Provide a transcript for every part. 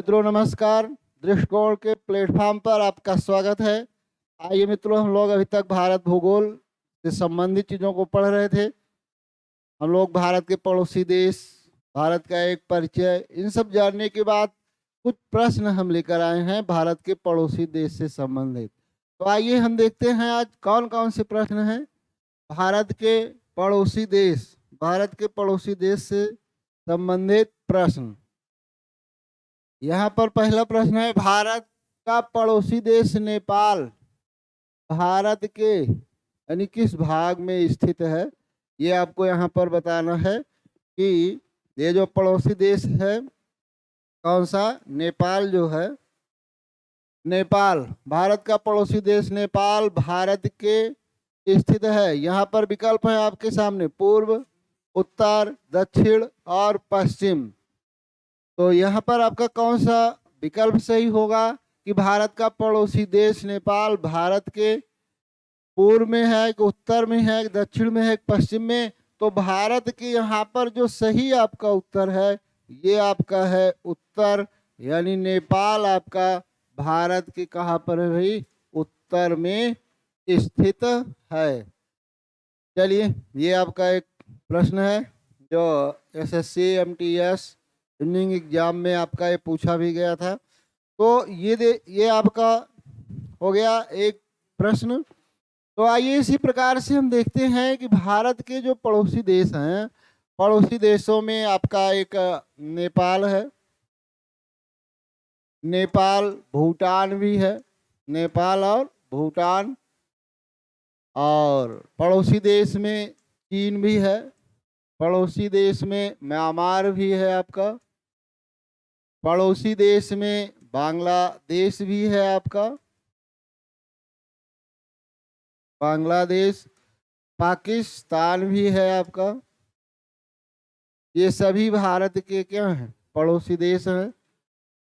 मित्रों नमस्कार। दृष्टिकोण के प्लेटफॉर्म पर आपका स्वागत है। आइए मित्रों, हम लोग अभी तक भारत भूगोल से संबंधित चीज़ों को पढ़ रहे थे। हम लोग भारत के पड़ोसी देश, भारत का एक परिचय, इन सब जानने के बाद कुछ प्रश्न हम लेकर आए हैं भारत के पड़ोसी देश से संबंधित। तो आइए हम देखते हैं आज कौन कौन से प्रश्न हैं भारत के पड़ोसी देश, भारत के पड़ोसी देश से संबंधित प्रश्न। यहाँ पर पहला प्रश्न है, भारत का पड़ोसी देश नेपाल भारत के यानी किस भाग में स्थित है। ये आपको यहाँ पर बताना है कि ये जो पड़ोसी देश है कौन सा, नेपाल जो है, नेपाल भारत का पड़ोसी देश नेपाल भारत के स्थित है। यहाँ पर विकल्प है आपके सामने, पूर्व, उत्तर, दक्षिण और पश्चिम। तो यहाँ पर आपका कौन सा विकल्प सही होगा कि भारत का पड़ोसी देश नेपाल भारत के पूर्व में है, एक उत्तर में है, एक दक्षिण में है, एक पश्चिम में। तो भारत के यहाँ पर जो सही आपका उत्तर है ये आपका है उत्तर, यानी नेपाल आपका भारत के कहाँ पर है भाई, उत्तर में स्थित है। चलिए, ये आपका एक प्रश्न है जो एसएससी एमटीएस इंजीनियरिंग एग्जाम में आपका ये पूछा भी गया था। तो ये आपका हो गया एक प्रश्न। तो आइए इसी प्रकार से हम देखते हैं कि भारत के जो पड़ोसी देश हैं, पड़ोसी देशों में आपका एक नेपाल है, नेपाल, भूटान भी है, नेपाल और भूटान, और पड़ोसी देश में चीन भी है, पड़ोसी देश में म्यांमार भी है आपका, पड़ोसी देश में बांग्लादेश भी है आपका, बांग्लादेश, पाकिस्तान भी है आपका। ये सभी भारत के क्या हैं, पड़ोसी देश हैं।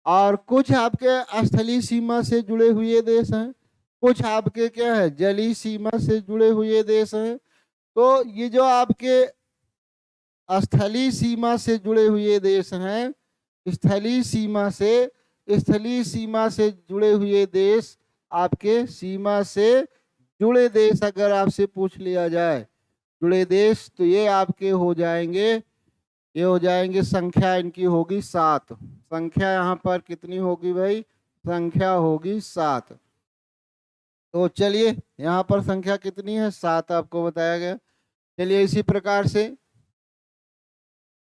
और कुछ आपके स्थलीय सीमा से जुड़े हुए देश हैं, कुछ आपके क्या है, जलीय सीमा से जुड़े हुए देश हैं। तो ये जो आपके स्थलीय सीमा से जुड़े हुए देश हैं, स्थलीय सीमा से जुड़े हुए देश, आपके सीमा से जुड़े देश अगर आपसे पूछ लिया जाए जुड़े देश, तो ये आपके हो जाएंगे, ये हो जाएंगे, संख्या इनकी होगी 7। संख्या यहाँ पर कितनी होगी भाई, संख्या होगी 7। तो चलिए, यहाँ पर संख्या कितनी है, 7 आपको बताया गया। चलिए, इसी प्रकार से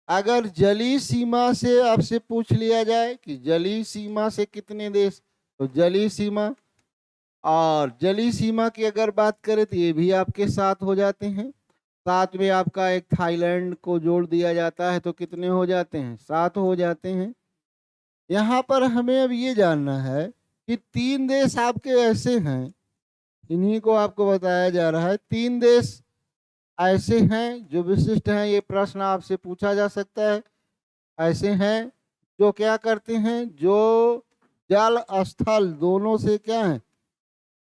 अगर जलीय सीमा से आपसे पूछ लिया जाए कि जलीय सीमा से कितने देश, तो जलीय सीमा, और जलीय सीमा की अगर बात करें तो ये भी आपके 7 हो जाते हैं। साथ में आपका एक थाईलैंड को जोड़ दिया जाता है तो कितने हो जाते हैं, 7 हो जाते हैं। यहाँ पर हमें अब ये जानना है कि 3 देश आपके ऐसे हैं, इन्हीं को आपको बताया जा रहा है, 3 देश ऐसे हैं जो विशिष्ट हैं। ये प्रश्न आपसे पूछा जा सकता है। ऐसे हैं जो क्या करते हैं, जो जल स्थल दोनों से क्या है,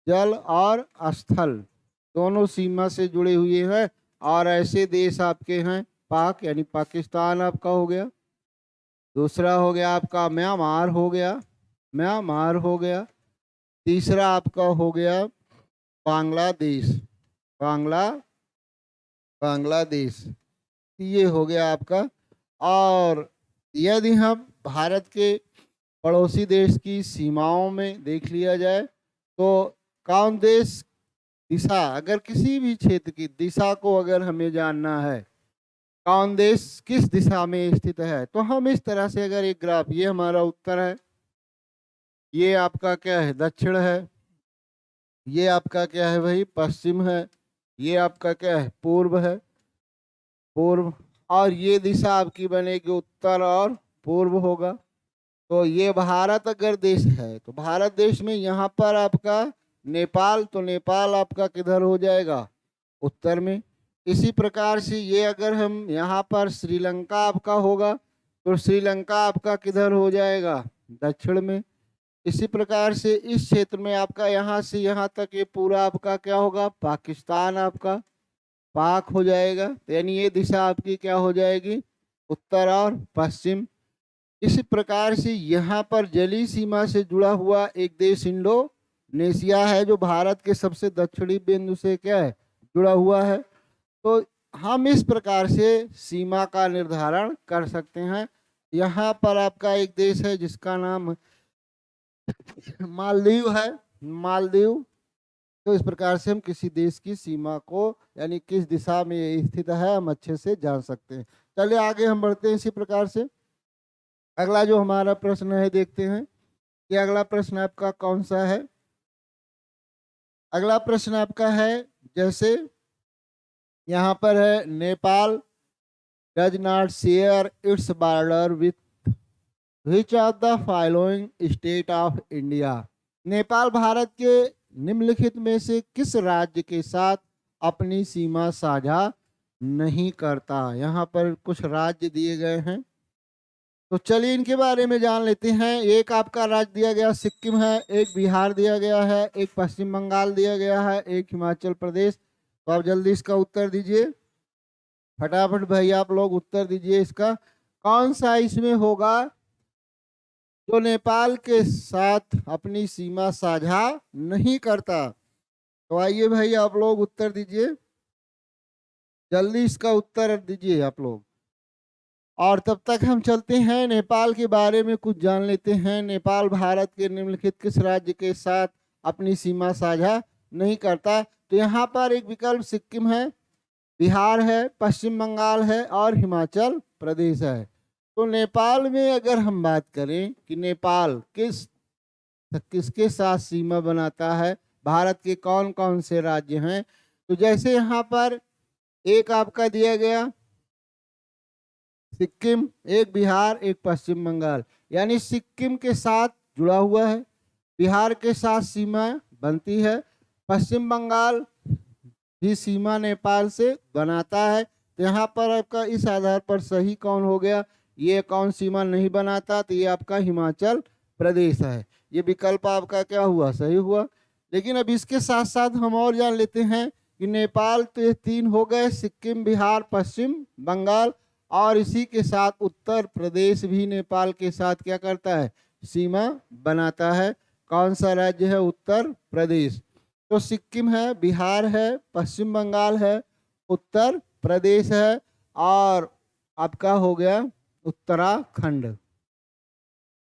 जल और स्थल दोनों सीमा से जुड़े हुए हैं। और ऐसे देश आपके हैं, पाक यानी पाकिस्तान आपका हो गया, दूसरा हो गया आपका म्यांमार हो गया, म्यांमार हो गया, तीसरा आपका हो गया बांग्लादेश, बांग्लादेश, ये हो गया आपका। और यदि हम भारत के पड़ोसी देश की सीमाओं में देख लिया जाए तो कौन देश दिशा, अगर किसी भी क्षेत्र की दिशा को अगर हमें जानना है, कौन देश किस दिशा में स्थित है, तो हम इस तरह से अगर एक ग्राफ, ये हमारा उत्तर है, ये आपका क्या है, दक्षिण है, ये आपका क्या है भाई, पश्चिम है, ये आपका क्या है, पूर्व है, पूर्व, और ये दिशा आपकी बनेगी उत्तर और पूर्व होगा। तो ये भारत अगर देश है तो भारत देश में यहाँ पर आपका नेपाल, तो नेपाल आपका किधर हो जाएगा, उत्तर में। इसी प्रकार से ये अगर हम यहाँ पर श्रीलंका आपका होगा तो श्रीलंका आपका किधर हो जाएगा, दक्षिण में। इसी प्रकार से इस क्षेत्र में आपका यहाँ से यहाँ तक ये पूरा आपका क्या होगा, पाकिस्तान आपका पाक हो जाएगा। तो यानी ये दिशा आपकी क्या हो जाएगी, उत्तर और पश्चिम। इसी प्रकार से यहाँ पर जलीय सीमा से जुड़ा हुआ एक देश इंडोनेशिया है, जो भारत के सबसे दक्षिणी बिंदु से क्या है, जुड़ा हुआ है। तो हम इस प्रकार से सीमा का निर्धारण कर सकते हैं। यहाँ पर आपका एक देश है जिसका नाम मालदीव है, मालदीव। तो इस प्रकार से हम किसी देश की सीमा को, यानी किस दिशा में ये स्थित है, हम अच्छे से जान सकते हैं। चलिए आगे हम बढ़ते हैं इसी प्रकार से। अगला जो हमारा प्रश्न है, देखते हैं कि अगला प्रश्न आपका कौन सा है। अगला प्रश्न आपका है, जैसे यहाँ पर है, Nepal does not share its border with which of the following state of India. Nepal Bharat के निम्नलिखित में से किस राज्य के साथ अपनी सीमा साझा नहीं करता। यहाँ पर कुछ राज्य दिए गए हैं, तो चलिए इनके बारे में जान लेते हैं। एक आपका राज्य दिया गया सिक्किम है, एक बिहार दिया गया है, एक पश्चिम बंगाल दिया गया है, एक हिमाचल प्रदेश। तो आप जल्दी इसका उत्तर दीजिए, फटाफट भाई आप लोग उत्तर दीजिए। इसका कौन सा इसमें होगा जो नेपाल के साथ अपनी सीमा साझा नहीं करता। तो आइए भाई आप लोग उत्तर दीजिए, जल्दी इसका उत्तर दीजिए आप लोग। और तब तक हम चलते हैं नेपाल के बारे में कुछ जान लेते हैं। नेपाल भारत के निम्नलिखित किस राज्य के साथ अपनी सीमा साझा नहीं करता। तो यहाँ पर एक विकल्प सिक्किम है, बिहार है, पश्चिम बंगाल है और हिमाचल प्रदेश है। तो नेपाल में अगर हम बात करें कि नेपाल किसके साथ सीमा बनाता है, भारत के कौन कौन से राज्य हैं, तो जैसे यहाँ पर एक आपका दिया गया सिक्किम, एक बिहार, एक पश्चिम बंगाल, यानी सिक्किम के साथ जुड़ा हुआ है, बिहार के साथ सीमा बनती है, पश्चिम बंगाल भी सीमा नेपाल से बनाता है। तो यहाँ पर आपका इस आधार पर सही कौन हो गया, ये कौन सीमा नहीं बनाता, तो ये आपका हिमाचल प्रदेश है। ये विकल्प आपका क्या हुआ, सही हुआ। लेकिन अब इसके साथ साथ हम और जान लेते हैं कि नेपाल, तो ये तीन हो गए, सिक्किम, बिहार, पश्चिम बंगाल, और इसी के साथ उत्तर प्रदेश भी नेपाल के साथ क्या करता है, सीमा बनाता है। कौन सा राज्य है, उत्तर प्रदेश। तो सिक्किम है, बिहार है, पश्चिम बंगाल है, उत्तर प्रदेश है, और आपका हो गया उत्तराखंड,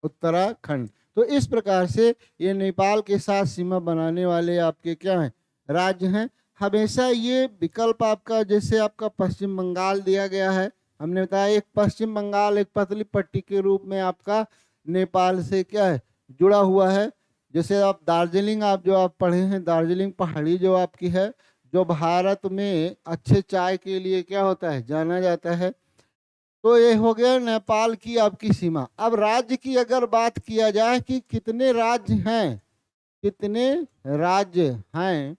उत्तराखंड। तो इस प्रकार से ये नेपाल के साथ सीमा बनाने वाले आपके क्या हैं, राज्य हैं। हमेशा ये विकल्प आपका, जैसे आपका पश्चिम बंगाल दिया गया है, हमने बताया एक पश्चिम बंगाल एक पतली पट्टी के रूप में आपका नेपाल से क्या है, जुड़ा हुआ है। जैसे आप दार्जिलिंग, आप जो आप पढ़े हैं, दार्जिलिंग पहाड़ी जो आपकी है, जो भारत में अच्छे चाय के लिए क्या होता है, जाना जाता है। तो ये हो गया नेपाल की आपकी सीमा। अब राज्य की अगर बात किया जाए कि कितने राज्य हैं, कितने राज्य हैं,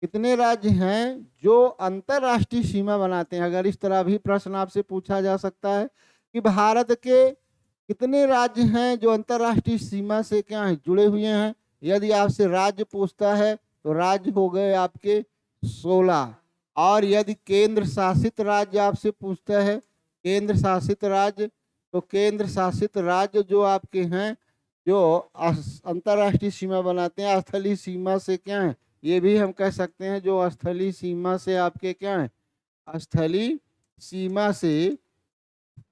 कितने राज्य हैं जो अंतरराष्ट्रीय सीमा बनाते हैं। अगर इस तरह भी प्रश्न आपसे पूछा जा सकता है कि भारत के कितने राज्य हैं जो अंतरराष्ट्रीय सीमा से क्या है, जुड़े हुए हैं। यदि आपसे राज्य पूछता है तो राज्य हो गए आपके 16। और यदि केंद्र शासित राज्य आपसे पूछता है, केंद्र शासित राज्य, तो केंद्र शासित राज्य जो आपके हैं, जो अंतरराष्ट्रीय सीमा बनाते हैं, स्थलीय सीमा से क्या है, ये भी हम कह सकते हैं, जो स्थलीय सीमा से आपके क्या है, स्थलीय सीमा से,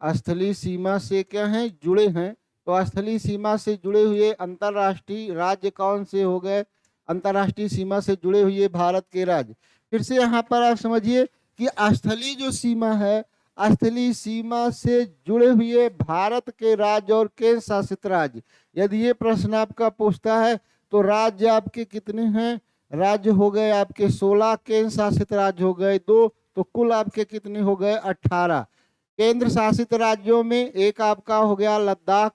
स्थलीय सीमा से क्या है, जुड़े हैं। तो स्थलीय सीमा से जुड़े हुए अंतरराष्ट्रीय राज्य कौन से हो गए, अंतरराष्ट्रीय सीमा से जुड़े हुए भारत के राज्य। फिर से यहाँ पर आप समझिए कि स्थलीय जो सीमा है, स्थलीय सीमा से जुड़े हुए भारत के राज्य और केंद्र शासित राज्य। यदि ये प्रश्न आपका पूछता है तो राज्य आपके कितने हैं, राज्य हो गए आपके 16, केंद्र शासित राज्य हो गए 2, तो कुल आपके कितने हो गए, 18। केंद्र शासित राज्यों में एक आपका हो गया लद्दाख,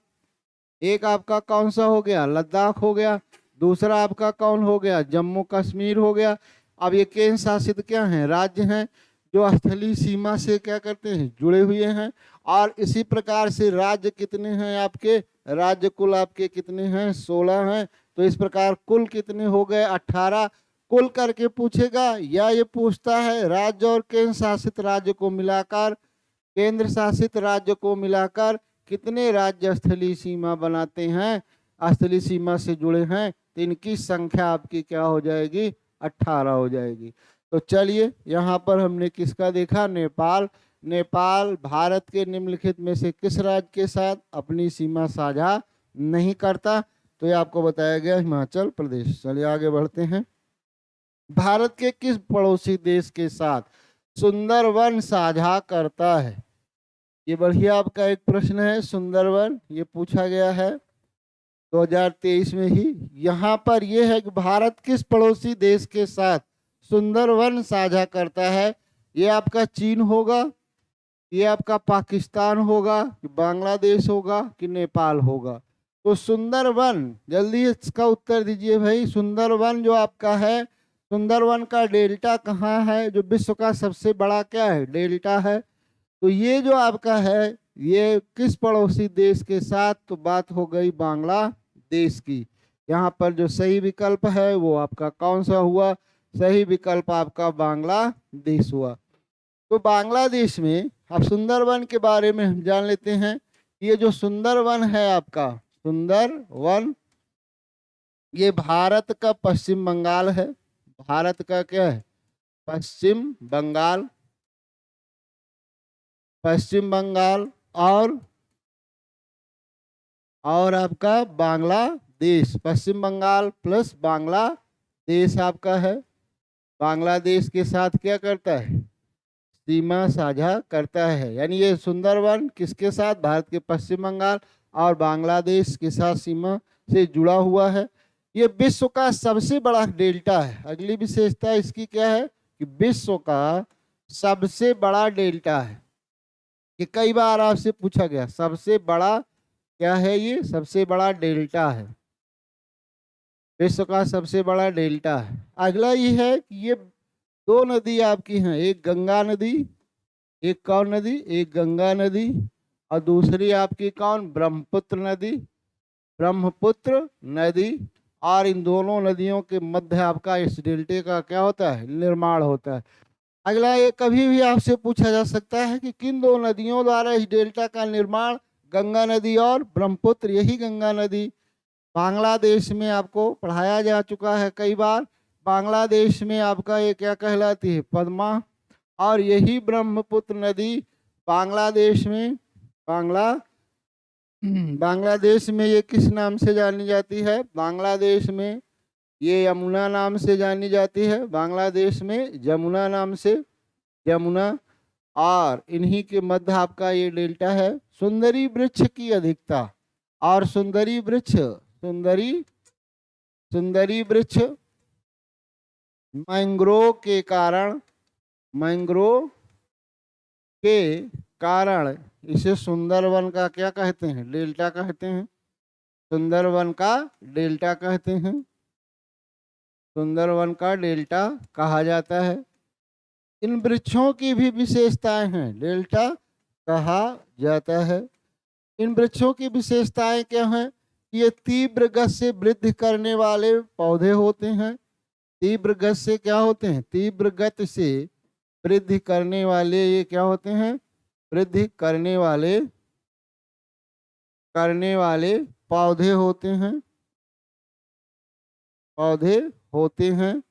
एक आपका कौन सा हो गया, लद्दाख हो गया, दूसरा आपका कौन हो गया, जम्मू कश्मीर हो गया। अब ये केंद्र शासित क्या हैं, राज्य हैं, जो स्थलीय सीमा से क्या करते हैं, जुड़े हुए हैं। और इसी प्रकार से राज्य कितने हैं आपके, राज्य कुल आपके कितने हैं, 16 हैं। तो इस प्रकार कुल कितने हो गए, 18। कुल करके पूछेगा, या ये पूछता है राज्य और केंद्र शासित राज्य को मिलाकर, केंद्र शासित राज्य को मिलाकर कितने राज्य स्थलीय सीमा बनाते हैं, स्थलीय सीमा से जुड़े हैं, तो इनकी संख्या आपकी क्या हो जाएगी, 18 हो जाएगी। तो चलिए यहाँ पर हमने किसका देखा, नेपाल। नेपाल भारत के निम्नलिखित में से किस राज्य के साथ अपनी सीमा साझा नहीं करता, तो ये आपको बताया गया हिमाचल प्रदेश। चलिए आगे बढ़ते हैं। भारत के किस पड़ोसी देश के साथ सुंदरवन साझा करता है, ये बढ़िया आपका एक प्रश्न है। सुंदरवन ये पूछा गया है 2023 में ही। यहाँ पर यह है कि भारत किस पड़ोसी देश के साथ सुंदरवन साझा करता है, ये आपका चीन होगा, ये आपका पाकिस्तान होगा, कि बांग्लादेश होगा, कि नेपाल होगा। तो सुंदरवन, जल्दी इसका उत्तर दीजिए भाई। सुंदरवन जो आपका है, सुंदरवन का डेल्टा कहाँ है, जो विश्व का सबसे बड़ा क्या है, डेल्टा है। तो ये जो आपका है ये किस पड़ोसी देश के साथ, तो बात हो गई बांग्लादेश की। यहाँ पर जो सही विकल्प है वो आपका कौन सा हुआ, सही विकल्प आपका बांग्लादेश हुआ। तो बांग्लादेश में अब सुंदरवन के बारे में हम जान लेते हैं। ये जो सुंदरवन है आपका, सुंदरवन ये भारत का पश्चिम बंगाल है। भारत का क्या है, पश्चिम बंगाल, पश्चिम बंगाल और आपका बांग्लादेश, पश्चिम बंगाल प्लस बांग्लादेश आपका है। बांग्लादेश के साथ क्या करता है, सीमा साझा करता है। यानी ये सुंदरवन किसके साथ, भारत के पश्चिम बंगाल और बांग्लादेश के साथ सीमा से जुड़ा हुआ है। ये विश्व का सबसे बड़ा डेल्टा है। अगली विशेषता इसकी क्या है कि विश्व का सबसे बड़ा डेल्टा है। कि कई बार आपसे पूछा गया सबसे बड़ा क्या है, ये सबसे बड़ा डेल्टा है, विश्व का सबसे बड़ा डेल्टा है। अगला ये है कि ये दो नदी आपकी हैं, एक गंगा नदी, एक कौन नदी, एक गंगा नदी, और दूसरी आपकी कौन, ब्रह्मपुत्र नदी, ब्रह्मपुत्र नदी। और इन दोनों नदियों के मध्य आपका इस डेल्टे का क्या होता है, निर्माण होता है। अगला ये कभी भी आपसे पूछा जा सकता है कि किन दो नदियों द्वारा इस डेल्टा का निर्माण, गंगा नदी और ब्रह्मपुत्र। यही गंगा नदी बांग्लादेश में आपको पढ़ाया जा चुका है कई बार। बांग्लादेश में आपका ये क्या कहलाती है, पद्मा। और यही ब्रह्मपुत्र नदी बांग्लादेश में बांग्लादेश में ये किस नाम से जानी जाती है, बांग्लादेश में ये यमुना नाम से जानी जाती है। बांग्लादेश में जमुना नाम से, यमुना। और इन्हीं के मध्य आपका ये डेल्टा है। सुंदरी वृक्ष की अधिकता, और सुंदरी वृक्ष मैंग्रोव के कारण इसे सुंदरवन का क्या कहते हैं, डेल्टा कहते हैं। सुंदरवन का डेल्टा कहते हैं, सुंदरवन का डेल्टा कहा जाता है। इन वृक्षों की भी विशेषताएं हैं, डेल्टा कहा जाता है। इन वृक्षों की विशेषताएं क्या हैं, ये तीव्र गति से वृद्धि करने वाले पौधे होते हैं। तीव्र गति से क्या होते हैं, तीव्र गति से वृद्धि करने वाले ये क्या होते हैं, वृद्धि करने वाले पौधे होते हैं।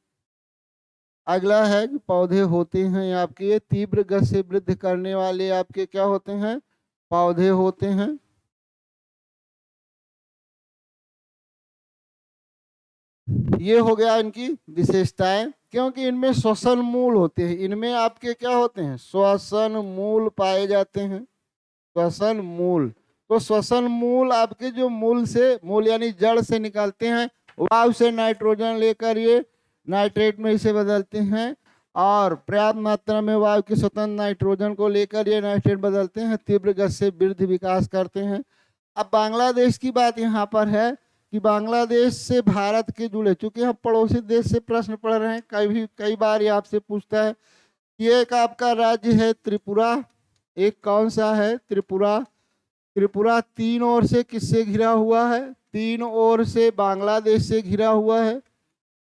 अगला है कि पौधे होते हैं आपके, ये तीव्र गति से वृद्धि करने वाले आपके क्या होते हैं, पौधे होते हैं। ये हो गया इनकी विशेषताएं। क्योंकि इनमें श्वसन मूल होते हैं, इनमें आपके क्या होते हैं, श्वसन मूल पाए जाते हैं, श्वसन मूल। तो श्वसन मूल आपके जो मूल यानी जड़ से निकलते हैं, वायु से नाइट्रोजन लेकर ये नाइट्रेट में इसे बदलते हैं, और पर्याप्त मात्रा में वायु के स्वतंत्र नाइट्रोजन को लेकर ये नाइट्रेट बदलते हैं, तीव्र गति से वृद्धि विकास करते हैं। अब बांग्लादेश की बात यहाँ पर है कि बांग्लादेश से भारत के जुड़े, चूंकि हम पड़ोसी देश से प्रश्न पढ़ रहे हैं, कई बार ये आपसे पूछता है। ये एक आपका राज्य है त्रिपुरा, एक कौन सा है, त्रिपुरा। त्रिपुरा तीन ओर से किससे घिरा हुआ है, तीन ओर से बांग्लादेश से घिरा हुआ है।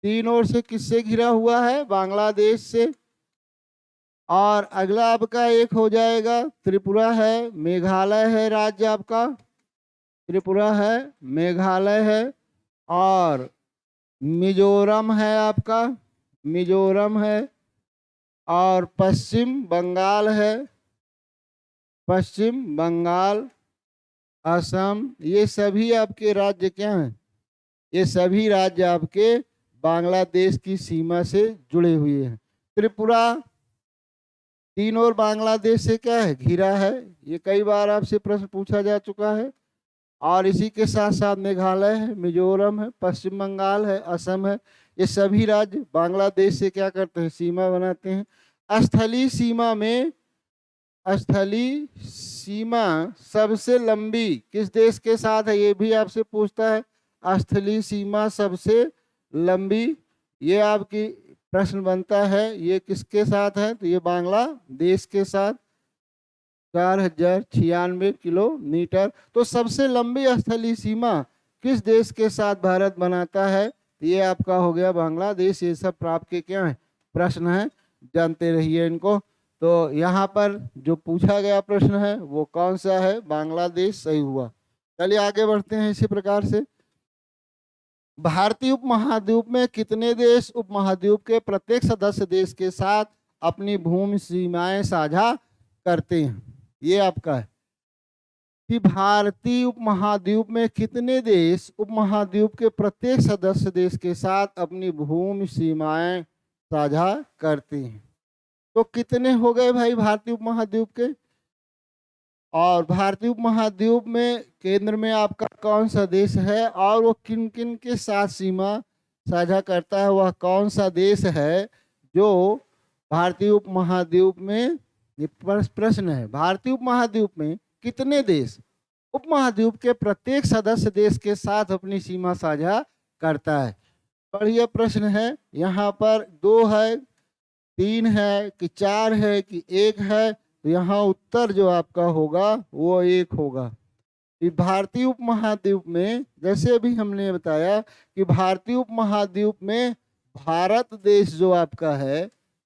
तीन ओर से किससे घिरा हुआ है, बांग्लादेश से। और अगला आपका एक हो जाएगा त्रिपुरा है, मेघालय है राज्य आपका, त्रिपुरा है, मेघालय है, और मिजोरम है आपका, मिजोरम है, और पश्चिम बंगाल है, पश्चिम बंगाल, असम। ये सभी आपके राज्य क्या हैं? ये सभी राज्य आपके बांग्लादेश की सीमा से जुड़े हुए हैं। त्रिपुरा तीन और बांग्लादेश से क्या है? घिरा है। ये कई बार आपसे प्रश्न पूछा जा चुका है। और इसी के साथ साथ मेघालय है, मिजोरम है, पश्चिम बंगाल है, असम है। ये सभी राज्य बांग्लादेश से क्या करते हैं? सीमा बनाते हैं। स्थलीय सीमा में, स्थलीय सीमा सबसे लंबी किस देश के साथ है? ये भी आपसे पूछता है। स्थलीय सीमा सबसे लंबी, ये आपकी प्रश्न बनता है, ये किसके साथ है? तो ये बांग्लादेश के साथ 4096 किलोमीटर। तो सबसे लंबी स्थलीय सीमा किस देश के साथ भारत बनाता है? ये आपका हो गया बांग्लादेश। ये सब प्राप्त के क्या है? प्रश्न है, जानते रहिए इनको। तो यहाँ पर जो पूछा गया प्रश्न है वो कौन सा है? बांग्लादेश सही हुआ। चलिए आगे बढ़ते हैं। इसी प्रकार से भारतीय उपमहाद्वीप में कितने देश उपमहाद्वीप के प्रत्येक सदस्य देश के साथ अपनी भूमि सीमाएं साझा करते हैं? ये आपका है कि भारतीय उपमहाद्वीप में कितने देश उपमहाद्वीप के प्रत्येक सदस्य देश के साथ अपनी भूमि सीमाएं साझा करते हैं। तो कितने हो गए भाई भारतीय उपमहाद्वीप के? और भारतीय उपमहाद्वीप में केंद्र में आपका कौन सा देश है और वो किन किन के साथ सीमा साझा करता है? वह कौन सा देश है जो भारतीय उपमहाद्वीप में, ये प्रश्न है, भारतीय उपमहाद्वीप में कितने देश उपमहाद्वीप के प्रत्येक सदस्य देश के साथ अपनी सीमा साझा करता है? बढ़िया प्रश्न है। यहाँ पर 2 है, 3 है कि 4 है कि 1 है? तो यहाँ उत्तर जो आपका होगा वो 1 होगा। भारतीय उपमहाद्वीप में, जैसे अभी हमने बताया कि भारतीय उपमहाद्वीप में भारत देश जो आपका है,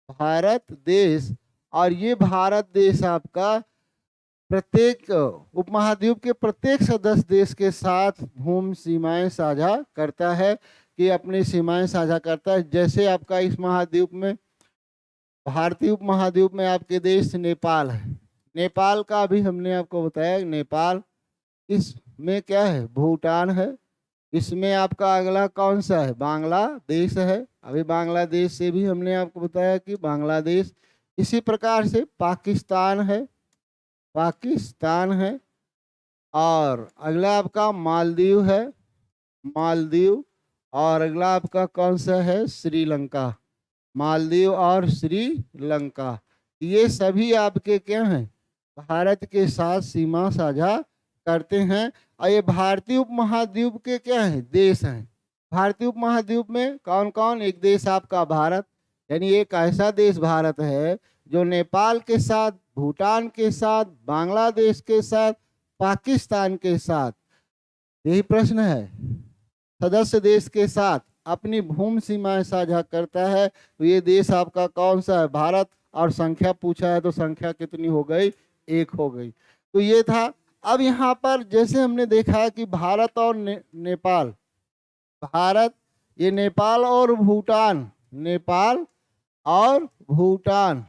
भारत देश, और ये भारत देश आपका प्रत्येक उपमहाद्वीप के प्रत्येक सदस्य देश के साथ भूमि सीमाएं साझा करता है, कि अपनी सीमाएं साझा करता है। जैसे आपका इस महाद्वीप में, भारतीय उपमहाद्वीप में आपके देश नेपाल है। नेपाल का भी हमने आपको बताया, नेपाल। इसमें क्या है? भूटान है। इसमें आपका अगला कौन सा है? बांग्लादेश है। अभी बांग्लादेश से भी हमने आपको बताया कि बांग्लादेश। इसी प्रकार से पाकिस्तान है, पाकिस्तान है। और अगला आपका मालदीव है, मालदीव। और अगला आपका कौन सा है? श्रीलंका। मालदीव और श्रीलंका, ये सभी आपके क्या हैं? भारत के साथ सीमा साझा करते हैं। और ये भारतीय उपमहाद्वीप के क्या हैं? देश हैं। भारतीय उपमहाद्वीप में कौन कौन? एक देश आपका भारत, यानी एक ऐसा देश भारत है जो नेपाल के साथ, भूटान के साथ, बांग्लादेश के साथ, पाकिस्तान के साथ, यही प्रश्न है, सदस्य देश के साथ अपनी भूमि सीमाएं साझा करता है। तो ये देश आपका कौन सा है? भारत। और संख्या पूछा है तो संख्या कितनी हो गई? 1 हो गई। तो ये था। अब यहाँ पर जैसे हमने देखा कि भारत और नेपाल, भारत, ये नेपाल और भूटान, नेपाल और भूटान,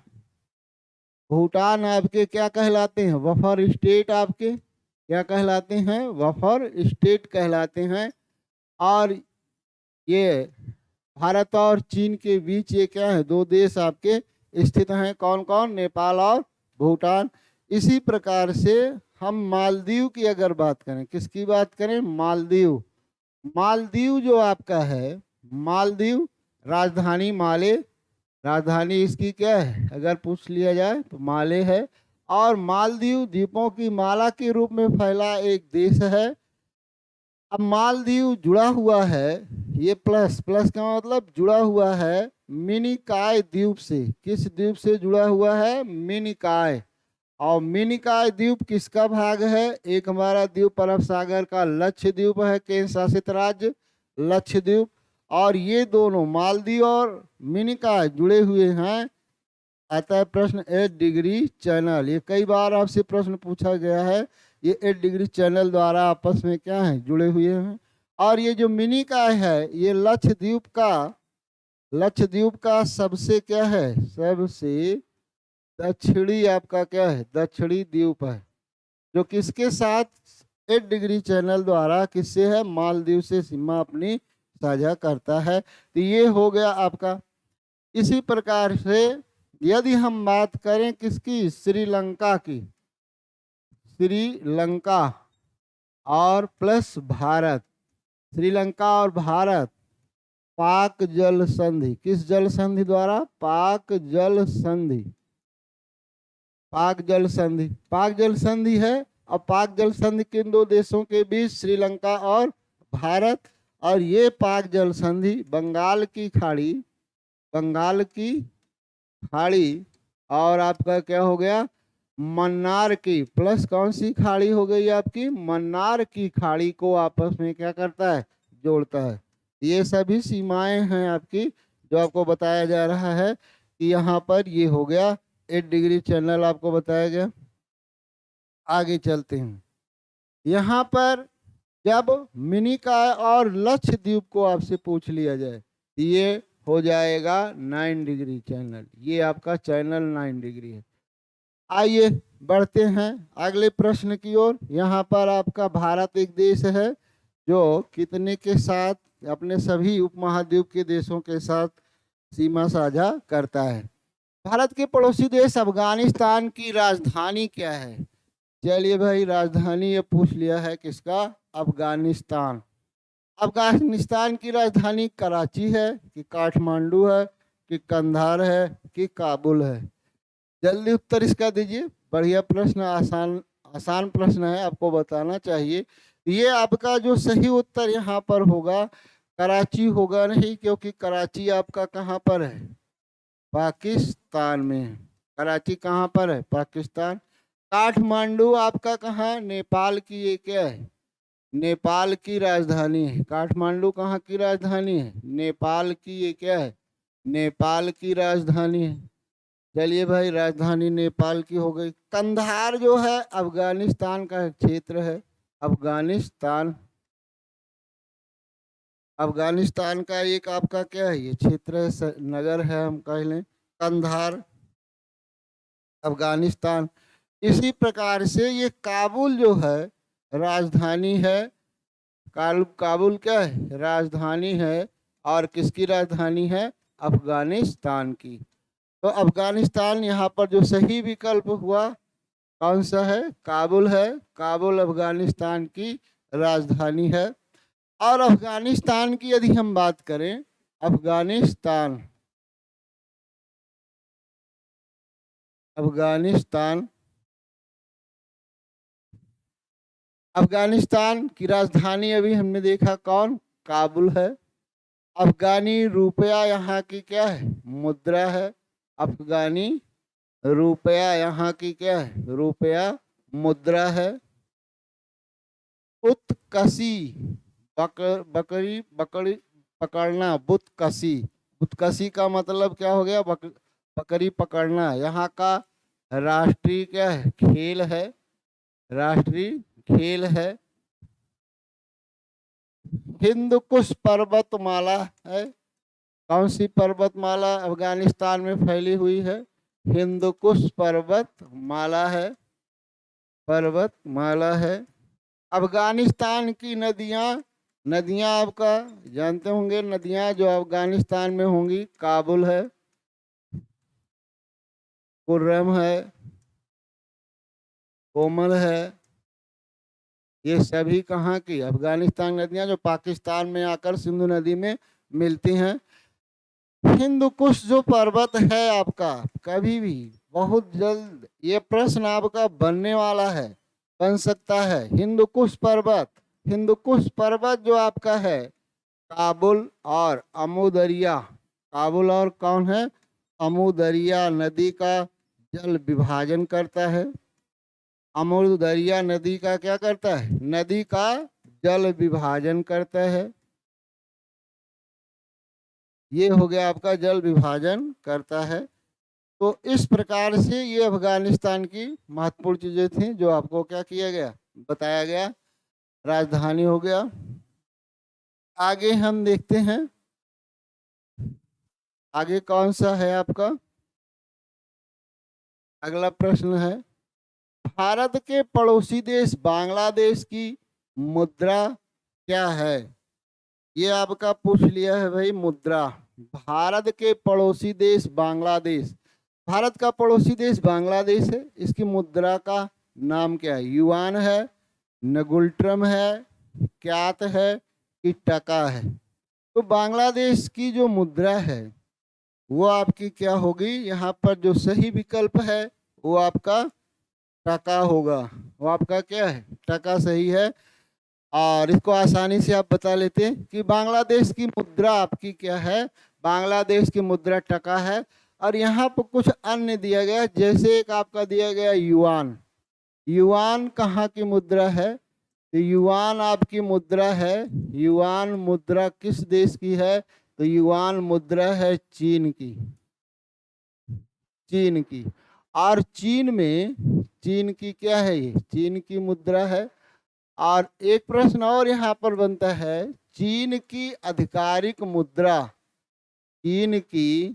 भूटान आपके क्या कहलाते हैं? Buffer state. आपके क्या कहलाते हैं? बफर स्टेट कहलाते हैं। और ये भारत और चीन के बीच ये क्या है? 2 देश आपके स्थित हैं। कौन कौन? नेपाल और भूटान। इसी प्रकार से हम मालदीव की अगर बात करें, किसकी बात करें? मालदीव। मालदीव जो आपका है, मालदीव, राजधानी माले, राजधानी इसकी क्या है अगर पूछ लिया जाए तो माले है। और मालदीव द्वीपों की माला के रूप में फैला एक देश है। अब मालदीव जुड़ा हुआ है, ये प्लस, प्लस का मतलब जुड़ा हुआ है मिनिकॉय द्वीप से। किस द्वीप से जुड़ा हुआ है? मिनिकॉय। और मिनिकॉय द्वीप किसका भाग है? एक हमारा द्वीप अरब सागर का लक्षद्वीप है, केंद्र शासित राज्य लक्षद्वीप। और ये दोनों मालदीव और मिनिकॉय जुड़े हुए हैं आता है प्रश्न 8 डिग्री चैनल। ये कई बार आपसे प्रश्न पूछा गया है। ये 8 डिग्री चैनल द्वारा आपस में क्या है, जुड़े हुए हैं। और ये जो मिनी काय है, ये लक्षद्वीप का सबसे क्या है, सबसे दक्षिणी आपका क्या है, दक्षिणी द्वीप है, जो किसके साथ 8 डिग्री चैनल द्वारा किससे है, मालदीव से सीमा अपनी साझा करता है। तो ये हो गया आपका। इसी प्रकार से यदि हम बात करें किसकी, श्रीलंका की, श्रीलंका और प्लस भारत, श्रीलंका और भारत पाक जल संधि, किस जल संधि द्वारा, पाक जल संधि, पाक जल संधि, पाक जल संधि है। और पाक जल संधि किन दो देशों के बीच, श्रीलंका और भारत। और ये पाक जल संधि बंगाल की खाड़ी, बंगाल की खाड़ी और आपका क्या हो गया, मन्नार की, प्लस कौन सी खाड़ी हो गई आपकी, मन्नार की खाड़ी को आपस में क्या करता है, जोड़ता है। ये सभी सीमाएं हैं आपकी, जो आपको बताया जा रहा है कि यहाँ पर ये हो गया 8 डिग्री चैनल आपको बताया गया। आगे चलते हैं। यहाँ पर जब मिनिकॉय और लक्षद्वीप को आपसे पूछ लिया जाए, ये हो जाएगा 9 डिग्री चैनल। ये आपका चैनल 9 डिग्री है। आइए बढ़ते हैं अगले प्रश्न की ओर। यहाँ पर आपका भारत एक देश है जो कितने के साथ, अपने सभी उपमहाद्वीप के देशों के साथ सीमा साझा करता है। भारत के पड़ोसी देश अफगानिस्तान की राजधानी क्या है। चलिए भाई, राजधानी ये पूछ लिया है किसका, अफगानिस्तान। अफगानिस्तान की राजधानी कराची है कि काठमांडू है कि कंधार है कि काबुल है। जल्दी उत्तर इसका दीजिए। बढ़िया प्रश्न, आसान आसान प्रश्न है, आपको बताना चाहिए। ये आपका जो सही उत्तर यहाँ पर होगा, कराची होगा नहीं, क्योंकि कराची आपका कहाँ पर है, पाकिस्तान में है। कराची कहाँ पर है, पाकिस्तान। काठमांडू आपका कहाँ, नेपाल की, ये क्या है, नेपाल की राजधानी है। काठमांडू कहाँ की राजधानी है, नेपाल की, ये क्या है, नेपाल की राजधानी है। चलिए भाई, राजधानी नेपाल की हो गई। कंधार जो है अफगानिस्तान का एक क्षेत्र है। अफगानिस्तान, अफगानिस्तान का एक आपका क्या है, ये क्षेत्र है, नगर है, हम कह लें कंधार, अफगानिस्तान। इसी प्रकार से ये काबुल जो है राजधानी है। काबुल क्या है, राजधानी है। और किसकी राजधानी है, अफगानिस्तान की। तो अफगानिस्तान यहाँ पर जो सही विकल्प हुआ कौन सा है, काबुल है। काबुल अफगानिस्तान की राजधानी है। और अफगानिस्तान की यदि हम बात करें, अफगानिस्तान, अफगानिस्तान, अफगानिस्तान की राजधानी अभी हमने देखा कौन, काबुल है। अफगानी रुपया यहाँ की क्या है, मुद्रा है। अफगानी रुपया यहाँ की क्या है, रुपया मुद्रा है। उत्कसी, बकरी बकरी पकड़ना, बुतकसी, बुतकसी का मतलब क्या हो गया, बकरी पकड़ना। यहाँ का राष्ट्रीय क्या है, खेल है, राष्ट्रीय खेल है। हिंद कुश पर्वतमाला है। कौन सी पर्वतमाला अफगानिस्तान में फैली हुई है, हिंद कुश पर्वतमाला है, पर्वतमाला है। अफगानिस्तान की नदियाँ, नदियाँ आपका जानते होंगे, नदियाँ जो अफगानिस्तान में होंगी, काबुल है, कुर्रम है, कोमल है। ये सभी कहाँ की, अफगानिस्तान नदियाँ जो पाकिस्तान में आकर सिंधु नदी में मिलती हैं। हिंदू कुश जो पर्वत है आपका, कभी भी बहुत जल्द ये प्रश्न आपका बनने वाला है, बन सकता है। हिंदू कुश पर्वत, हिंदू कुश पर्वत जो आपका है, काबुल और अमू दरिया, काबुल और कौन है, अमू दरिया नदी का जल विभाजन करता है। अमू दरिया नदी का क्या करता है, नदी का जल विभाजन करता है। ये हो गया आपका, जल विभाजन करता है। तो इस प्रकार से ये अफगानिस्तान की महत्वपूर्ण चीजें थी जो आपको क्या किया गया, बताया गया। राजधानी हो गया। आगे हम देखते हैं, आगे कौन सा है आपका अगला प्रश्न है, भारत के पड़ोसी देश बांग्लादेश की मुद्रा क्या है। ये आपका पूछ लिया है भाई मुद्रा। भारत के पड़ोसी देश बांग्लादेश, भारत का पड़ोसी देश बांग्लादेश है, इसकी मुद्रा का नाम क्या है। युआन है, नगुल्ट्रम है, क्यात है कि टका है। तो बांग्लादेश की जो मुद्रा है वो आपकी क्या होगी, यहाँ पर जो सही विकल्प है वो आपका टका होगा। वो आपका क्या है, टका सही है। और इसको आसानी से आप बता लेते हैं कि बांग्लादेश की मुद्रा आपकी क्या है, बांग्लादेश की मुद्रा टका है। और यहाँ पर कुछ अन्य दिया गया, जैसे एक आपका दिया गया युआन। युआन कहाँ की मुद्रा है, तो युआन आपकी मुद्रा है, युआन मुद्रा किस देश की है, तो युआन मुद्रा है चीन की, चीन की। और चीन में, चीन की क्या है, ये चीन की मुद्रा है। और एक प्रश्न और यहाँ पर बनता है, चीन की आधिकारिक मुद्रा, चीन की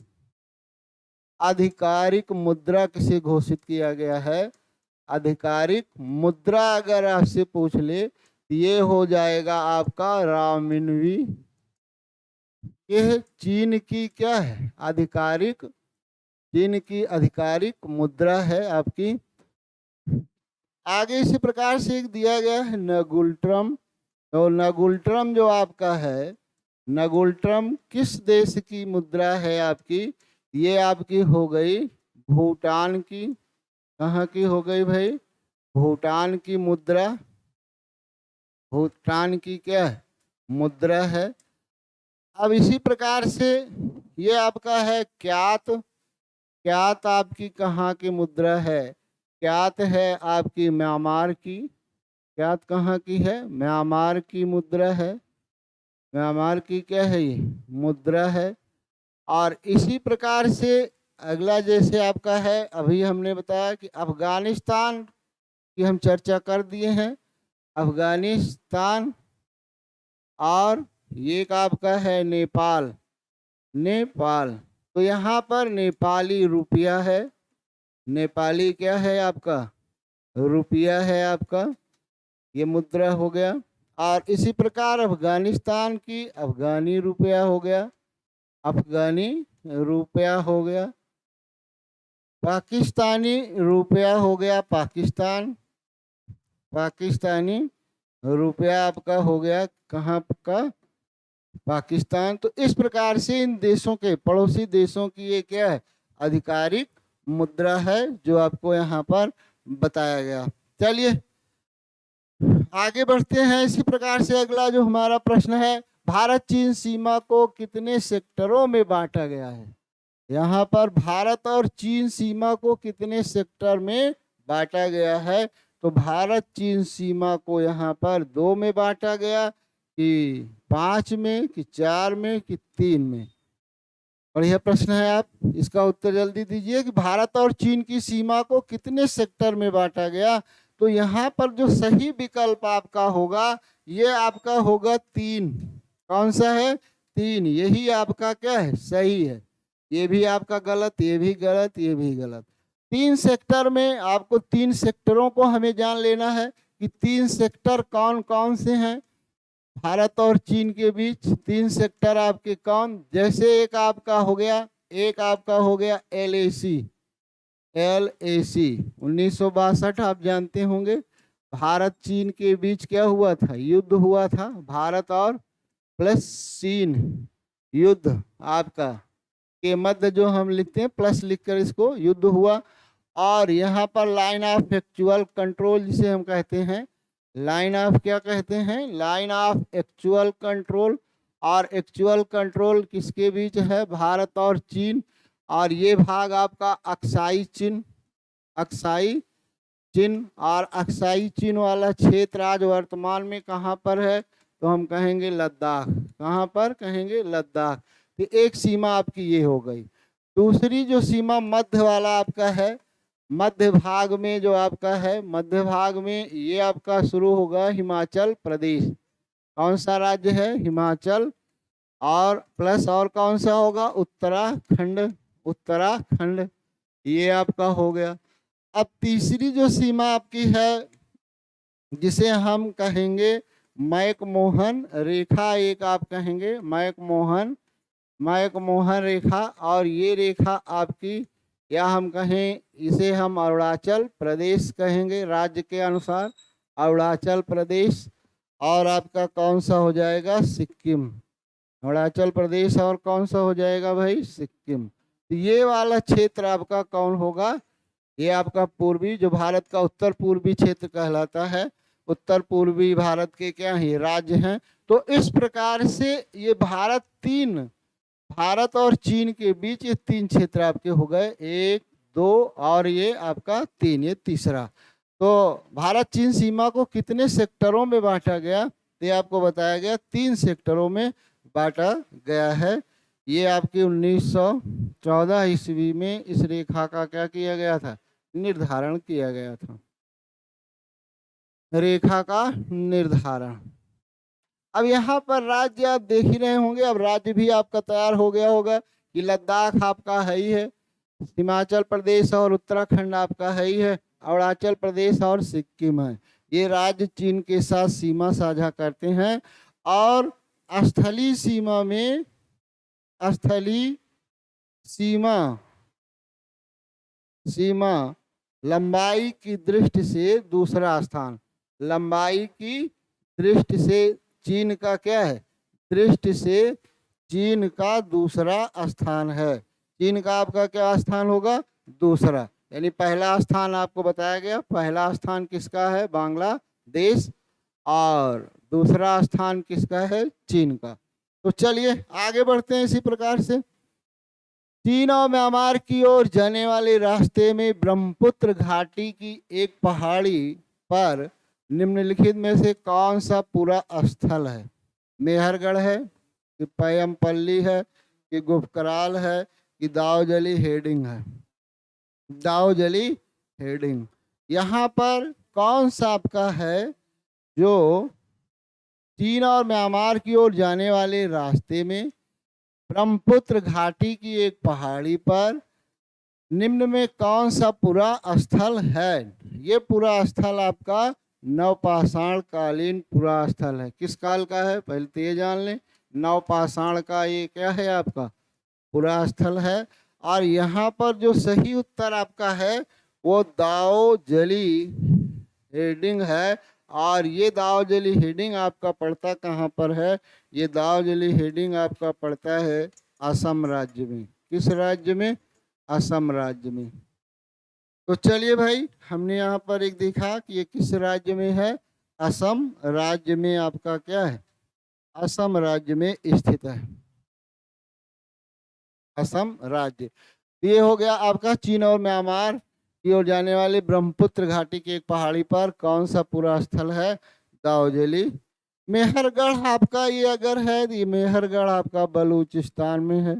आधिकारिक मुद्रा किसे घोषित किया गया है। आधिकारिक मुद्रा अगर आपसे पूछ ले तो ये हो जाएगा आपका रामिनवी। ये चीन की क्या है, आधिकारिक, चीन की आधिकारिक मुद्रा है आपकी। आगे इसी प्रकार से एक दिया गया है नगुल्ट्रम। तो नगुल्ट्रम जो आपका है, नगुल्ट्रम किस देश की मुद्रा है आपकी, ये आपकी हो गई भूटान की। कहाँ की हो गई भाई, भूटान की मुद्रा, भूटान की क्या है मुद्रा है। अब इसी प्रकार से ये आपका है क्यात। क्यात आपकी कहाँ की मुद्रा है, क्यात है आपकी म्यांमार की। क्यात कहाँ की है, म्यांमार की मुद्रा है, म्यांमार की क्या है ये मुद्रा है। और इसी प्रकार से अगला जैसे आपका है, अभी हमने बताया कि अफगानिस्तान की हम चर्चा कर दिए हैं, अफगानिस्तान। और ये एक आपका है नेपाल, नेपाल। तो यहाँ पर नेपाली रुपया है, नेपाली क्या है आपका रुपया है आपका, ये मुद्रा हो गया। और इसी प्रकार अफगानिस्तान की अफगानी रुपया हो गया, अफगानी रुपया हो गया। पाकिस्तानी रुपया हो गया पाकिस्तान, पाकिस्तानी रुपया आपका हो गया कहाँ का, पाकिस्तान। तो इस प्रकार से इन देशों के, पड़ोसी देशों की ये क्या है, आधिकारिक मुद्रा है जो आपको यहाँ पर बताया गया। चलिए आगे बढ़ते हैं। इसी प्रकार से अगला जो हमारा प्रश्न है, भारत चीन सीमा को कितने सेक्टरों में बांटा गया है। यहाँ पर भारत और चीन सीमा को कितने सेक्टर में बांटा गया है, तो भारत चीन सीमा को यहाँ पर 2 में बांटा गया, कि 5 में, कि 4 में, कि 3 में। बढ़िया प्रश्न है, आप इसका उत्तर जल्दी दीजिए कि भारत और चीन की सीमा को कितने सेक्टर में बांटा गया। तो यहाँ पर जो सही विकल्प आपका होगा ये आपका होगा 3। कौन सा है, 3। यही आपका क्या है, सही है। ये भी आपका गलत, ये भी गलत, ये भी गलत। 3 सेक्टर में, आपको 3 सेक्टरों को हमें जान लेना है कि 3 सेक्टर कौन कौन से हैं भारत और चीन के बीच। 3 सेक्टर आपके कौन, जैसे एक आपका हो गया, एक आपका हो गया LAC, LAC 1962 आप जानते होंगे, भारत चीन के बीच क्या हुआ था, युद्ध हुआ था, भारत और प्लस चीन युद्ध आपका के मध्य जो हम लिखते हैं प्लस लिखकर, इसको युद्ध हुआ। और यहाँ पर लाइन ऑफ एक्चुअल कंट्रोल जिसे हम कहते हैं, लाइन ऑफ क्या कहते हैं, लाइन ऑफ एक्चुअल कंट्रोल। और एक्चुअल कंट्रोल किसके बीच है, भारत और चीन। और ये भाग आपका अक्साई चिन्ह, अक्साई चिन्ह। और अक्साई चिन्ह वाला क्षेत्र आज वर्तमान में कहाँ पर है, तो हम कहेंगे लद्दाख। कहाँ पर कहेंगे, लद्दाख। तो एक सीमा आपकी ये हो गई। दूसरी जो सीमा मध्य वाला आपका है, मध्य भाग में जो आपका है, मध्य भाग में ये आपका शुरू होगा हिमाचल प्रदेश। कौन सा राज्य है? हिमाचल। और प्लस और कौन सा होगा? उत्तराखंड। उत्तराखंड ये आपका हो गया। अब तीसरी जो सीमा आपकी है, जिसे हम कहेंगे मैकमोहन रेखा, एक आप कहेंगे मैकमोहन रेखा, और ये रेखा आपकी, या हम कहें इसे हम अरुणाचल प्रदेश कहेंगे राज्य के अनुसार, अरुणाचल प्रदेश। और आपका कौन सा हो जाएगा? सिक्किम। अरुणाचल प्रदेश और कौन सा हो जाएगा भाई? सिक्किम। तो ये वाला क्षेत्र आपका कौन होगा? ये आपका पूर्वी, जो भारत का उत्तर पूर्वी क्षेत्र कहलाता है। उत्तर पूर्वी भारत के क्या है? राज्य हैं। तो इस प्रकार से ये भारत और चीन के बीच ये 3 क्षेत्र आपके हो गए, 1 2 और ये आपका 3, ये तीसरा। तो भारत चीन सीमा को कितने सेक्टरों में बांटा गया? तो ये आपको बताया गया 3 सेक्टरों में बांटा गया है। ये आपकी 1914 ईस्वी में इस रेखा का क्या किया गया था? निर्धारण किया गया था, रेखा का निर्धारण। अब यहाँ पर राज्य आप देख ही रहे होंगे, अब राज्य भी आपका तैयार हो गया होगा कि लद्दाख आपका है ही है, हिमाचल प्रदेश और उत्तराखंड आपका है ही है, अरुणाचल प्रदेश और सिक्किम है। ये राज्य चीन के साथ सीमा साझा करते हैं। और स्थलीय सीमा में, स्थलीय सीमा सीमा लंबाई की दृष्टि से दूसरा स्थान, लंबाई की दृष्टि से चीन का क्या है? दृष्टि से चीन का दूसरा स्थान है। चीन का आपका क्या स्थान होगा? दूसरा। यानी पहला स्थान आपको बताया गया, पहला स्थान किसका है? बांग्लादेश। और दूसरा स्थान किसका है? चीन का। तो चलिए आगे बढ़ते हैं इसी प्रकार से। चीन और म्यांमार की ओर जाने वाले रास्ते में ब्रह्मपुत्र घाटी की एक पहाड़ी पर निम्नलिखित में से कौन सा पूरा स्थल है? मेहरगढ़ है कि पयमपल्ली है कि गुफकराल है कि दावजली हेडिंग है? दावजली हेडिंग। यहाँ पर कौन सा आपका है जो चीन और म्यांमार की ओर जाने वाले रास्ते में ब्रह्मपुत्र घाटी की एक पहाड़ी पर निम्न में कौन सा पूरा स्थल है? ये पूरा स्थल आपका नवपाषाण कालीन पूरा स्थल है। किस काल का है? पहले तो ये जान लें, नवपाषाण का ये क्या है? आपका पूरा स्थल है। और यहाँ पर जो सही उत्तर आपका है वो दावजली हेडिंग है। और ये दावजली हेडिंग आपका पड़ता कहाँ पर है? ये दावजली हेडिंग आपका पड़ता है असम राज्य में। किस राज्य में? असम राज्य में। तो चलिए भाई, हमने यहाँ पर एक देखा कि ये किस राज्य में है? असम राज्य में आपका क्या है? असम राज्य में स्थित है, असम राज्य। ये हो गया आपका चीन और म्यांमार की ओर जाने वाले ब्रह्मपुत्र घाटी की एक पहाड़ी पर कौन सा पूरा स्थल है? दावजली। मेहरगढ़ आपका ये अगर है, ये मेहरगढ़ आपका बलूचिस्तान में है,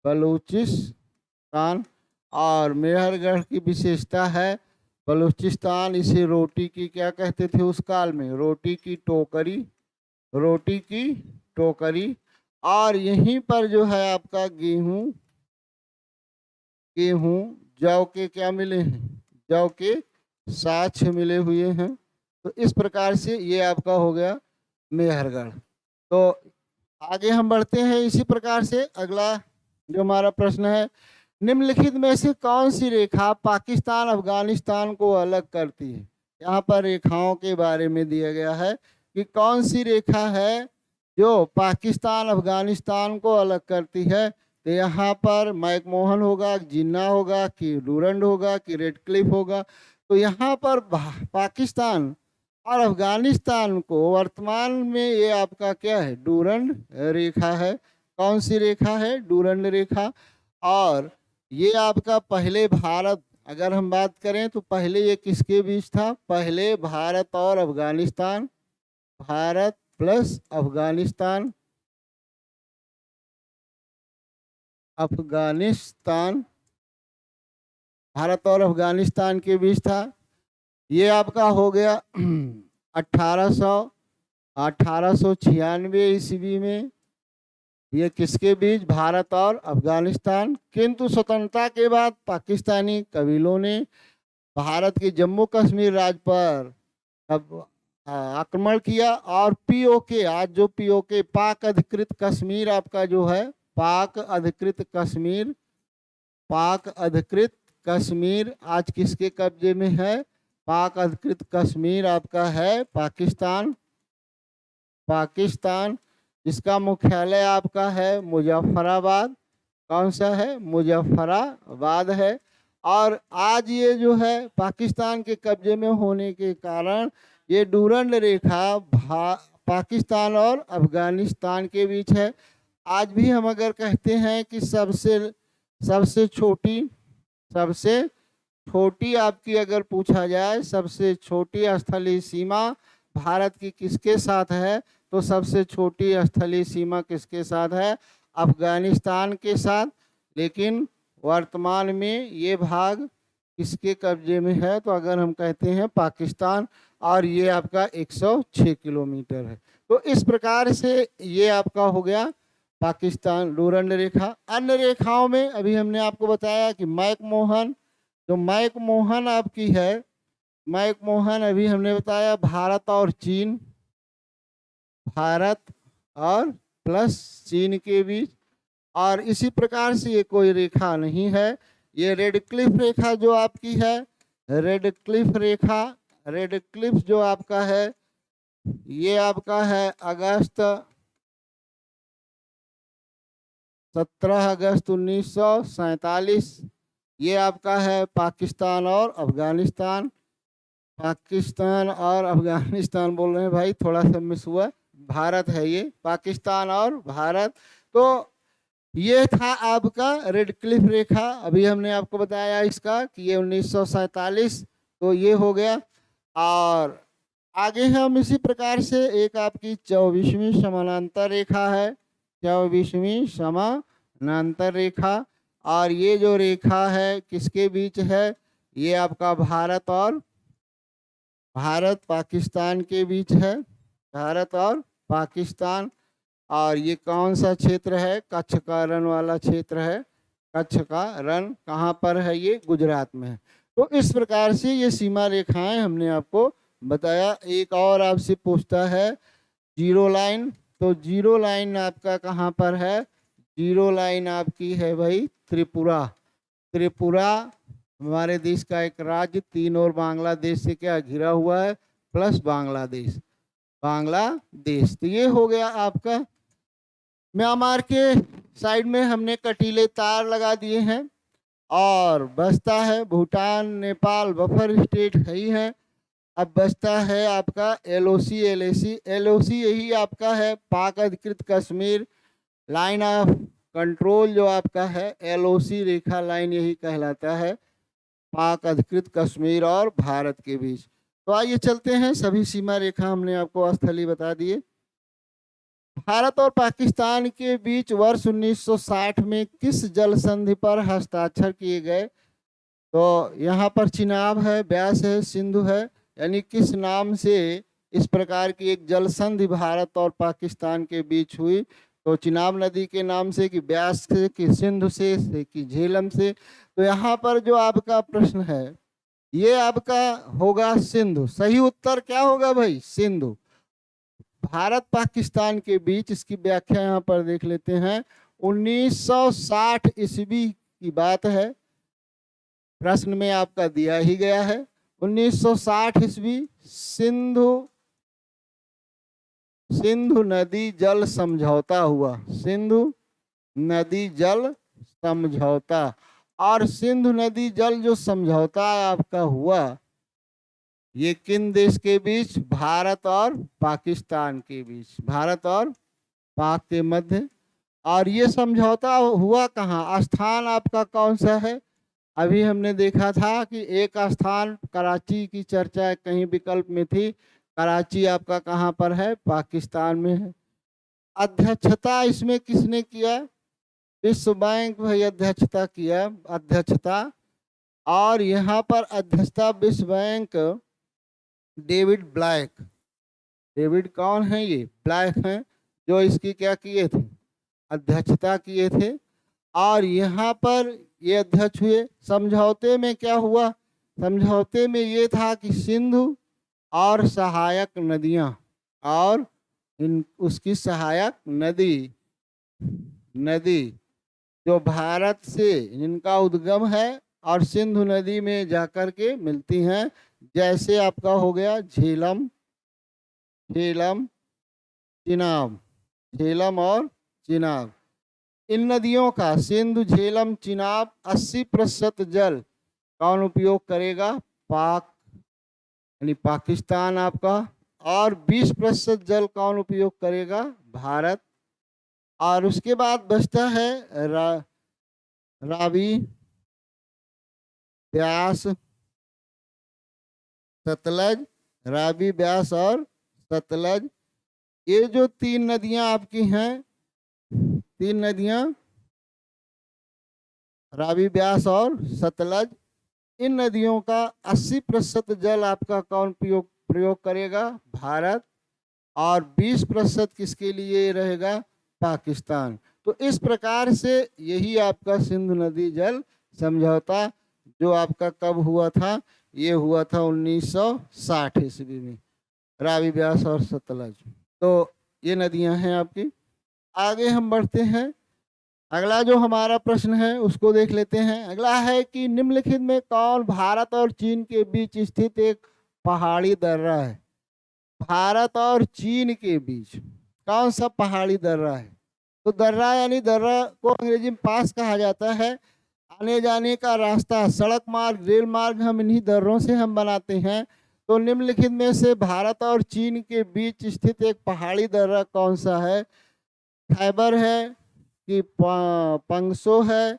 बलूचिस्तान। और मेहरगढ़ की विशेषता है, बलूचिस्तान इसे रोटी की क्या कहते थे उस काल में? रोटी की टोकरी, रोटी की टोकरी। और यहीं पर जो है आपका गेहूं, गेहूं जौ के क्या मिले हैं? जौ के साक्ष मिले हुए हैं। तो इस प्रकार से ये आपका हो गया मेहरगढ़। तो आगे हम बढ़ते हैं इसी प्रकार से। अगला जो हमारा प्रश्न है, निम्नलिखित में से कौन सी रेखा पाकिस्तान अफगानिस्तान को अलग करती है? यहाँ पर रेखाओं के बारे में दिया गया है कि कौन सी रेखा है जो पाकिस्तान अफगानिस्तान को अलग करती है। तो यहाँ पर मैकमोहन होगा, जिन्ना होगा कि डूरंड होगा कि रेडक्लिफ होगा? तो यहाँ पर पाकिस्तान और अफगानिस्तान को वर्तमान में ये आपका क्या है? डूरंड रेखा है। कौन सी रेखा है? डूरंड रेखा। और ये आपका पहले भारत, अगर हम बात करें तो पहले ये किसके बीच था? पहले भारत और अफगानिस्तान, भारत प्लस अफगानिस्तान, अफगानिस्तान, भारत और अफगानिस्तान के बीच था। ये आपका हो गया 1896 ईस्वी में। ये किसके बीच? भारत और अफगानिस्तान। किंतु स्वतंत्रता के बाद पाकिस्तानी कबीलों ने भारत के जम्मू कश्मीर राज्य पर अब आक्रमण किया और पीओके, आज जो पीओके पाक अधिकृत कश्मीर आपका जो है, पाक अधिकृत कश्मीर, पाक अधिकृत कश्मीर आज किसके कब्जे में है? पाक अधिकृत कश्मीर आपका है पाकिस्तान, पाकिस्तान। इसका मुख्यालय आपका है मुजफ्फराबाद। कौन सा है? मुजफ्फराबाद है। और आज ये जो है पाकिस्तान के कब्जे में होने के कारण ये डूरंड रेखा पाकिस्तान और अफगानिस्तान के बीच है। आज भी हम अगर कहते हैं कि सबसे छोटी आपकी अगर पूछा जाए, सबसे छोटी स्थलीय सीमा भारत की किसके साथ है, तो सबसे छोटी स्थलीय सीमा किसके साथ है? अफगानिस्तान के साथ। लेकिन वर्तमान में ये भाग किसके कब्जे में है? तो अगर हम कहते हैं पाकिस्तान, और ये आपका 106 किलोमीटर है। तो इस प्रकार से ये आपका हो गया पाकिस्तान डूरंड रेखा। अन्य रेखाओं में अभी हमने आपको बताया कि मैकमोहन, जो मैकमोहन आपकी है, मैकमोहन अभी हमने बताया भारत और चीन, भारत और प्लस चीन के बीच। और इसी प्रकार से ये कोई रेखा नहीं है। ये रेड क्लिफ रेखा जो आपकी है, रेड क्लिफ रेखा, रेड क्लिफ जो आपका है, ये आपका है 17 अगस्त 1947। ये आपका है पाकिस्तान और अफगानिस्तान, पाकिस्तान और अफगानिस्तान बोल रहे हैं भाई, थोड़ा सा मिस हुआ, भारत है ये, पाकिस्तान और भारत। तो ये था आपका रेड क्लिफ रेखा। अभी हमने आपको बताया इसका कि ये 1947, तो ये हो गया। और आगे हम इसी प्रकार से एक आपकी 24वीं समानांतर रेखा है, 24वीं समानांतर रेखा। और ये जो रेखा है किसके बीच है? ये आपका भारत पाकिस्तान के बीच है, भारत और पाकिस्तान। और ये कौन सा क्षेत्र है? कच्छ का रण वाला क्षेत्र है। कच्छ का रण कहाँ पर है? ये गुजरात में है। तो इस प्रकार से ये सीमा रेखाएं हमने आपको बताया। एक और आपसे पूछता है जीरो लाइन, तो जीरो लाइन आपका कहाँ पर है? जीरो लाइन आपकी है भाई त्रिपुरा। त्रिपुरा हमारे देश का एक राज्य, 3 और बांग्लादेश से क्या घिरा हुआ है, प्लस बांग्लादेश, बांग्लादेश। तो ये हो गया आपका। म्यांमार के साइड में हमने कटीले तार लगा दिए हैं। और बचता है भूटान, नेपाल बफर स्टेट है ही है। अब बचता है आपका एलओसी, एलओसी यही आपका है पाक अधिकृत कश्मीर। लाइन ऑफ कंट्रोल जो आपका है एलओसी रेखा लाइन यही कहलाता है, पाक अधिकृत कश्मीर और भारत के बीच। तो आइए चलते हैं, सभी सीमा रेखा हमने आपको स्थलीय बता दिए। भारत और पाकिस्तान के बीच वर्ष 1960 में किस जल संधि पर हस्ताक्षर किए गए? तो यहाँ पर चिनाब है, ब्यास है, सिंधु है, यानी किस नाम से इस प्रकार की एक जल संधि भारत और पाकिस्तान के बीच हुई? तो चिनाब नदी के नाम से, कि ब्यास से, कि सिंधु से, कि झेलम से? तो यहाँ पर जो आपका प्रश्न है ये आपका होगा सिंधु। सही उत्तर क्या होगा भाई? सिंधु। भारत पाकिस्तान के बीच, इसकी व्याख्या यहाँ पर देख लेते हैं। 1960 ईस्वी की बात है, प्रश्न में आपका दिया ही गया है। 1960 ईस्वी सिंधु नदी जल समझौता हुआ, सिंधु नदी जल समझौता। और सिंधु नदी जल जो समझौता आपका हुआ, ये किन देश के बीच? भारत और पाकिस्तान के बीच, भारत और पाक के मध्य। और ये समझौता हुआ कहाँ? स्थान आपका कौन सा है? अभी हमने देखा था कि एक स्थान कराची की चर्चा कहीं विकल्प में थी, कराची आपका कहाँ पर है? पाकिस्तान में है। अध्यक्षता इसमें किसने किया? विश्व बैंक भाई अध्यक्षता, और यहाँ पर अध्यक्षता विश्व बैंक डेविड ब्लैक। डेविड कौन है? ये ब्लैक हैं, जो इसकी क्या किए थे? अध्यक्षता किए थे। और यहाँ पर ये अध्यक्ष हुए। समझौते में क्या हुआ? समझौते में ये था कि सिंधु और सहायक नदियाँ और उसकी सहायक नदी जो भारत से जिनका उद्गम है और सिंधु नदी में जाकर के मिलती हैं, जैसे आपका हो गया झेलम और चिनाब। इन नदियों का सिंधु, झेलम, चिनाब 80% जल कौन उपयोग करेगा? यानी पाकिस्तान आपका। और 20% जल कौन उपयोग करेगा? भारत। और उसके बाद बचता है रावी, ब्यास, सतलज। रावी, ब्यास और सतलज, ये जो 3 नदियां आपकी हैं, 3 नदियां रावी, ब्यास और सतलज, इन नदियों का 80% जल आपका कौन प्रयोग करेगा? भारत। और 20% किसके लिए रहेगा? पाकिस्तान। तो इस प्रकार से यही आपका सिंधु नदी जल समझौता जो आपका कब हुआ था? ये हुआ था 1960 ईस्वी में, रावी, ब्यास और सतलज। तो ये नदियां हैं आपकी। आगे हम बढ़ते हैं। अगला जो हमारा प्रश्न है उसको देख लेते हैं। अगला है कि निम्नलिखित में कौन भारत और चीन के बीच स्थित एक पहाड़ी दर्रा है? भारत और चीन के बीच कौन सा पहाड़ी दर्रा है? तो दर्रा यानी दर्रा को अंग्रेजी में पास कहा जाता है। आने जाने का रास्ता, सड़क मार्ग, रेल मार्ग, हम इन्हीं दर्रों से हम बनाते हैं। तो निम्नलिखित में से भारत और चीन के बीच स्थित एक पहाड़ी दर्रा कौन सा है? खैबर है कि पंगसो है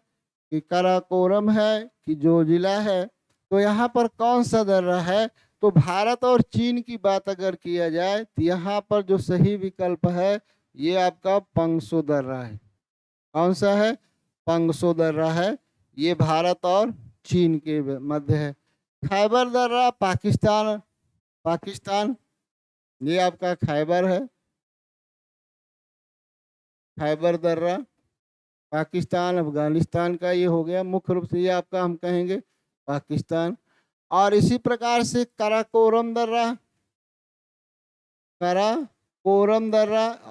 कि काराकोरम है कि जोजिला है? तो यहाँ पर कौन सा दर्रा है? तो भारत और चीन की बात अगर किया जाए तो यहाँ पर जो सही विकल्प है ये आपका पंगसो दर्रा है। कौन सा है? पंगसो दर्रा है। ये भारत और चीन के मध्य है। खैबर दर्रा पाकिस्तान, ये आपका खैबर है। खैबर दर्रा पाकिस्तान, अफगानिस्तान का ये हो गया। मुख्य रूप से ये आपका हम कहेंगे पाकिस्तान। और इसी प्रकार से काराकोरम दर्रा,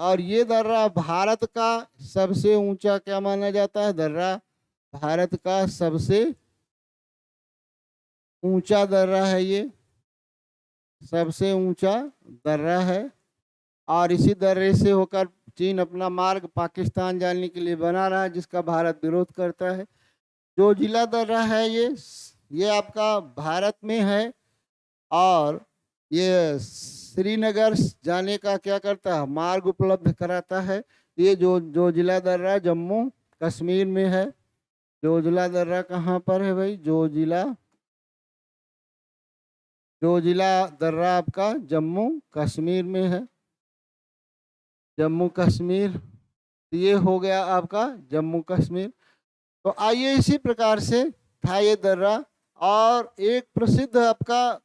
और ये दर्रा भारत का सबसे ऊंचा क्या माना जाता है? दर्रा भारत का सबसे ऊंचा दर्रा है। ये सबसे ऊंचा दर्रा है। और इसी दर्रे से होकर चीन अपना मार्ग पाकिस्तान जाने के लिए बना रहा है, जिसका भारत विरोध करता है। जो जिला दर्रा है ये आपका भारत में है, और ये श्रीनगर जाने का क्या करता है? मार्ग उपलब्ध कराता है। ये जो जिला दर्रा जम्मू कश्मीर में है। जो जिला दर्रा कहाँ पर है भाई? जो जिला दर्रा आपका जम्मू कश्मीर में है। जम्मू कश्मीर, ये हो गया आपका जम्मू कश्मीर। तो आइए इसी प्रकार से था ये दर्रा। और एक प्रसिद्ध आपका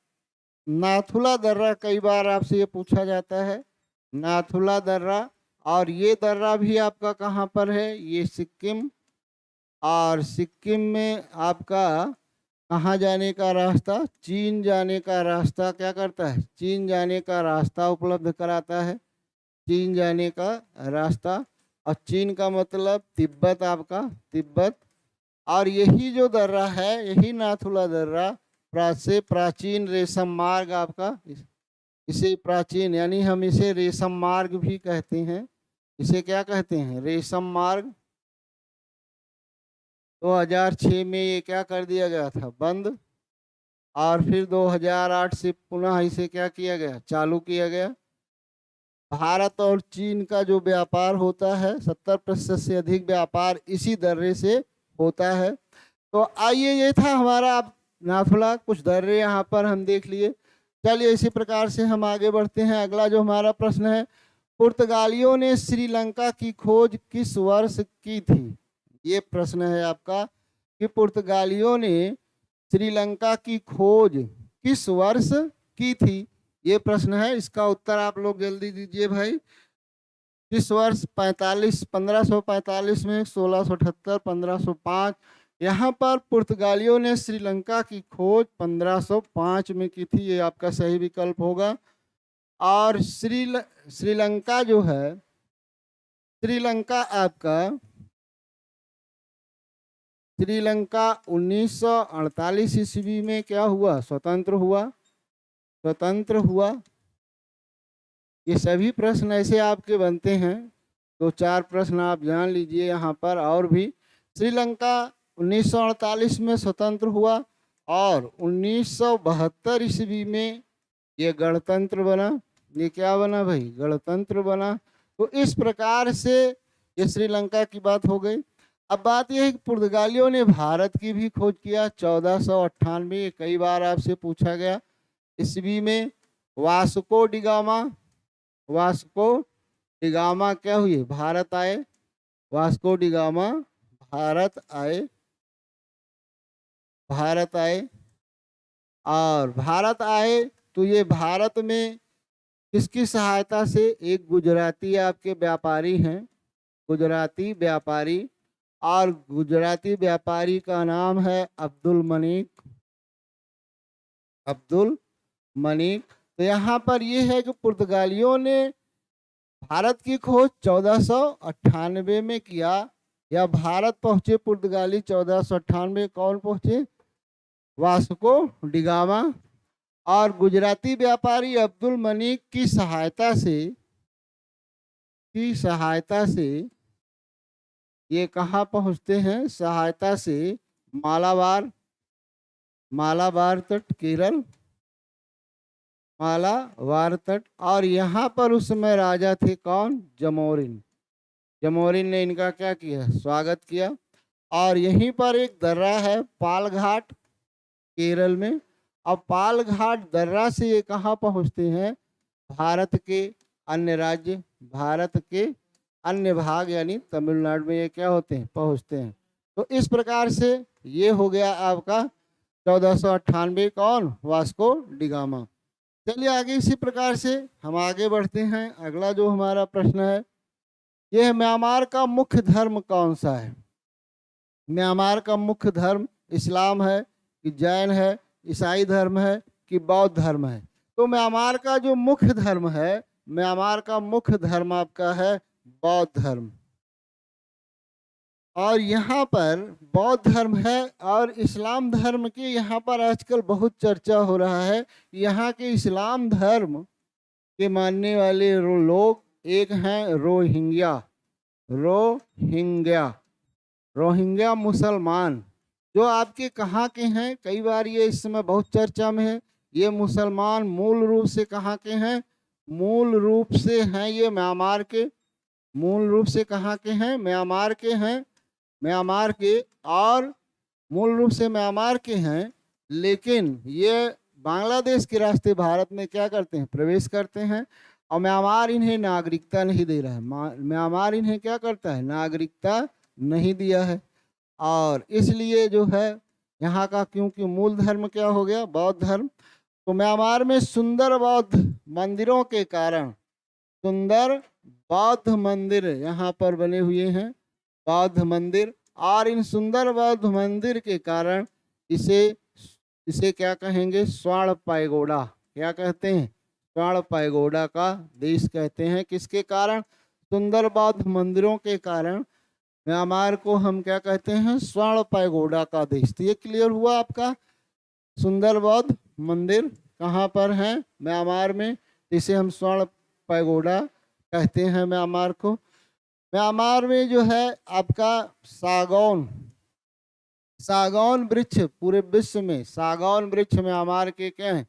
नाथुला दर्रा, कई बार आपसे ये पूछा जाता है, नाथुला दर्रा। और ये दर्रा भी आपका कहाँ पर है? ये सिक्किम। और सिक्किम में आपका कहाँ जाने का रास्ता? चीन जाने का रास्ता क्या करता है? चीन जाने का रास्ता उपलब्ध कराता है। चीन जाने का रास्ता, और चीन का मतलब तिब्बत, आपका तिब्बत। और यही जो दर्रा है, यही नाथुला दर्रा से प्राचीन रेशम मार्ग आपका, इसे प्राचीन यानी हम इसे रेशम मार्ग भी कहते हैं। इसे क्या कहते हैं? रेशम मार्ग। 2006 में ये क्या कर दिया गया था? बंद। और फिर 2008 से पुनः इसे क्या किया गया? चालू किया गया। भारत और चीन का जो व्यापार होता है, 70% से अधिक व्यापार इसी दर्रे से होता है। तो आइए, ये था हमारा नाथुला, कुछ दर्रे यहाँ पर हम देख लिए। चलिए इसी प्रकार से हम आगे बढ़ते हैं। अगला जो हमारा प्रश्न है, पुर्तगालियों ने श्रीलंका की खोज किस वर्ष की थी? ये प्रश्न है आपका कि पुर्तगालियों ने श्रीलंका की खोज किस वर्ष की थी। ये प्रश्न है, इसका उत्तर आप लोग जल्दी दीजिए भाई। किस वर्ष? 1545 में, 1678, 1505। यहाँ पर पुर्तगालियों ने श्रीलंका की खोज 1505 में की थी, ये आपका सही विकल्प होगा। और श्रीलंका जो है, श्रीलंका आपका श्रीलंका 1948 ईस्वी में क्या हुआ? स्वतंत्र हुआ। स्वतंत्र हुआ। ये सभी प्रश्न ऐसे आपके बनते हैं, 2-4 प्रश्न आप जान लीजिए यहाँ पर। और भी, श्रीलंका 1948 में स्वतंत्र हुआ और 1972 ईस्वी में ये गणतंत्र बना। ये क्या बना भाई? गणतंत्र बना। तो इस प्रकार से ये श्रीलंका की बात हो गई। अब बात यह है कि पुर्तगालियों ने भारत की भी खोज किया 1498। कई बार आपसे पूछा गया। ईस्वी में वास्को डिगामा क्या हुए? भारत आए। वास्को डिगामा भारत आए। और भारत आए तो ये भारत में किसकी सहायता से? एक गुजराती आपके व्यापारी हैं, गुजराती व्यापारी। और गुजराती व्यापारी का नाम है अब्दुल मनीक। तो यहाँ पर ये है कि पुर्तगालियों ने भारत की खोज 1498 में किया, या भारत पहुंचे पुर्तगाली 1498। कौन पहुंचे? Vasco da Gama. और गुजराती व्यापारी अब्दुल मनीक की सहायता से ये कहाँ पहुंचते हैं? सहायता से मालाबार तट, केरल, मालाबार तट। और यहाँ पर उस समय राजा थे कौन? जमोरिन ने इनका क्या किया? स्वागत किया। और यहीं पर एक दर्रा है पालघाट, केरल में। अब पालघाट दर्रा से ये कहाँ पहुँचते हैं? भारत के अन्य राज्य, भारत के अन्य भाग यानी तमिलनाडु में ये क्या होते हैं? पहुँचते हैं। तो इस प्रकार से ये हो गया आपका 1498। कौन? Vasco da Gama. चलिए आगे इसी प्रकार से हम आगे बढ़ते हैं। अगला जो हमारा प्रश्न है, यह है म्यांमार का मुख्य धर्म कौन सा है? म्यांमार का मुख्य धर्म इस्लाम है कि जैन है, ईसाई धर्म है कि बौद्ध धर्म है? तो म्यांमार का जो मुख्य धर्म है, म्यांमार का मुख्य धर्म आपका है बौद्ध धर्म। और यहाँ पर बौद्ध धर्म है और इस्लाम धर्म की यहाँ पर आजकल बहुत चर्चा हो रहा है। यहाँ के इस्लाम धर्म के मानने वाले लोग एक हैं रोहिंग्या मुसलमान, जो आपके कहाँ के हैं? कई बार ये इस समय बहुत चर्चा में है। ये मुसलमान मूल रूप से कहाँ के हैं? मूल रूप से हैं ये म्यांमार के। मूल रूप से कहाँ के हैं? म्यांमार के हैं। म्यांमार के, और मूल रूप से म्यांमार के हैं, लेकिन ये बांग्लादेश के रास्ते भारत में क्या करते हैं? प्रवेश करते हैं। और म्यांमार इन्हें नागरिकता नहीं दे रहा है। म्यांमार इन्हें क्या करता है? नागरिकता नहीं दिया है। और इसलिए जो है यहाँ का, क्योंकि मूल धर्म क्या हो गया? बौद्ध धर्म। तो म्यांमार में सुंदर बौद्ध मंदिरों के कारण, सुंदर बौद्ध मंदिर यहाँ पर बने हुए हैं, बौद्ध मंदिर। और इन सुंदर बौद्ध मंदिर के कारण इसे क्या कहेंगे? स्वर्ण पैगोडा। क्या कहते हैं? स्वर्ण पैगोडा का देश कहते हैं। किसके कारण? सुंदर बौद्ध मंदिरों के कारण म्यांमार को हम क्या कहते हैं? स्वर्ण पैगोडा का देश। तो ये क्लियर हुआ आपका। सुंदर बौद्ध मंदिर कहाँ पर है? म्यांमार में। इसे हम स्वर्ण पैगोडा कहते हैं म्यांमार को। म्यांमार में जो है आपका सागौन वृक्ष, पूरे विश्व में सागौन वृक्ष म्यांमार के क्या हैं?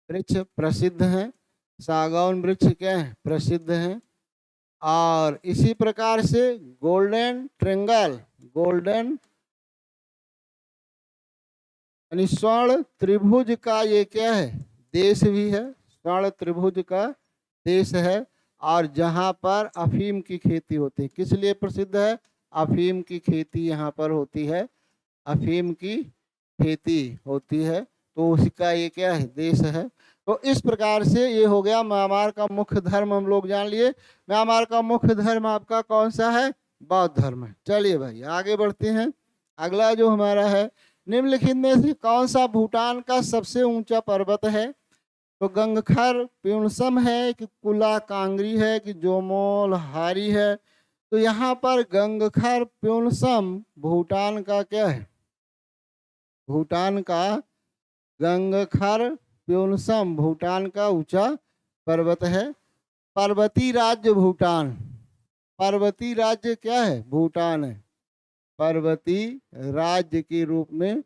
वृक्ष प्रसिद्ध हैं। सागौन वृक्ष क्या है? प्रसिद्ध हैं। और इसी प्रकार से गोल्डन यानी स्वर्ण त्रिभुज का ये क्या है? देश भी है। स्वर्ण त्रिभुज का देश है। और जहाँ पर अफीम की खेती होती है, किस लिए प्रसिद्ध है? अफीम की खेती यहाँ पर होती है, अफीम की खेती होती है, तो उसका ये क्या है, देश है। तो इस प्रकार से ये हो गया म्यांमार का मुख्य धर्म, हम लोग जान लिए। म्यांमार का मुख्य धर्म आपका कौन सा है, बौद्ध धर्म है। चलिए भाई आगे बढ़ते हैं। अगला जो हमारा है, निम्नलिखित में से कौन सा भूटान का सबसे ऊंचा पर्वत है। तो गंगखर प्यूनसम है कि कुला कांगरी है कि जोमोल हारी है। तो यहाँ पर गंगखर प्यूनसम भूटान का क्या है, भूटान का गंगखर प्यूनसम भूटान का ऊंचा पर्वत है। पर्वतीय राज्य भूटान, पर्वतीय राज्य क्या है, भूटान है। पर्वतीय राज्य के रूप में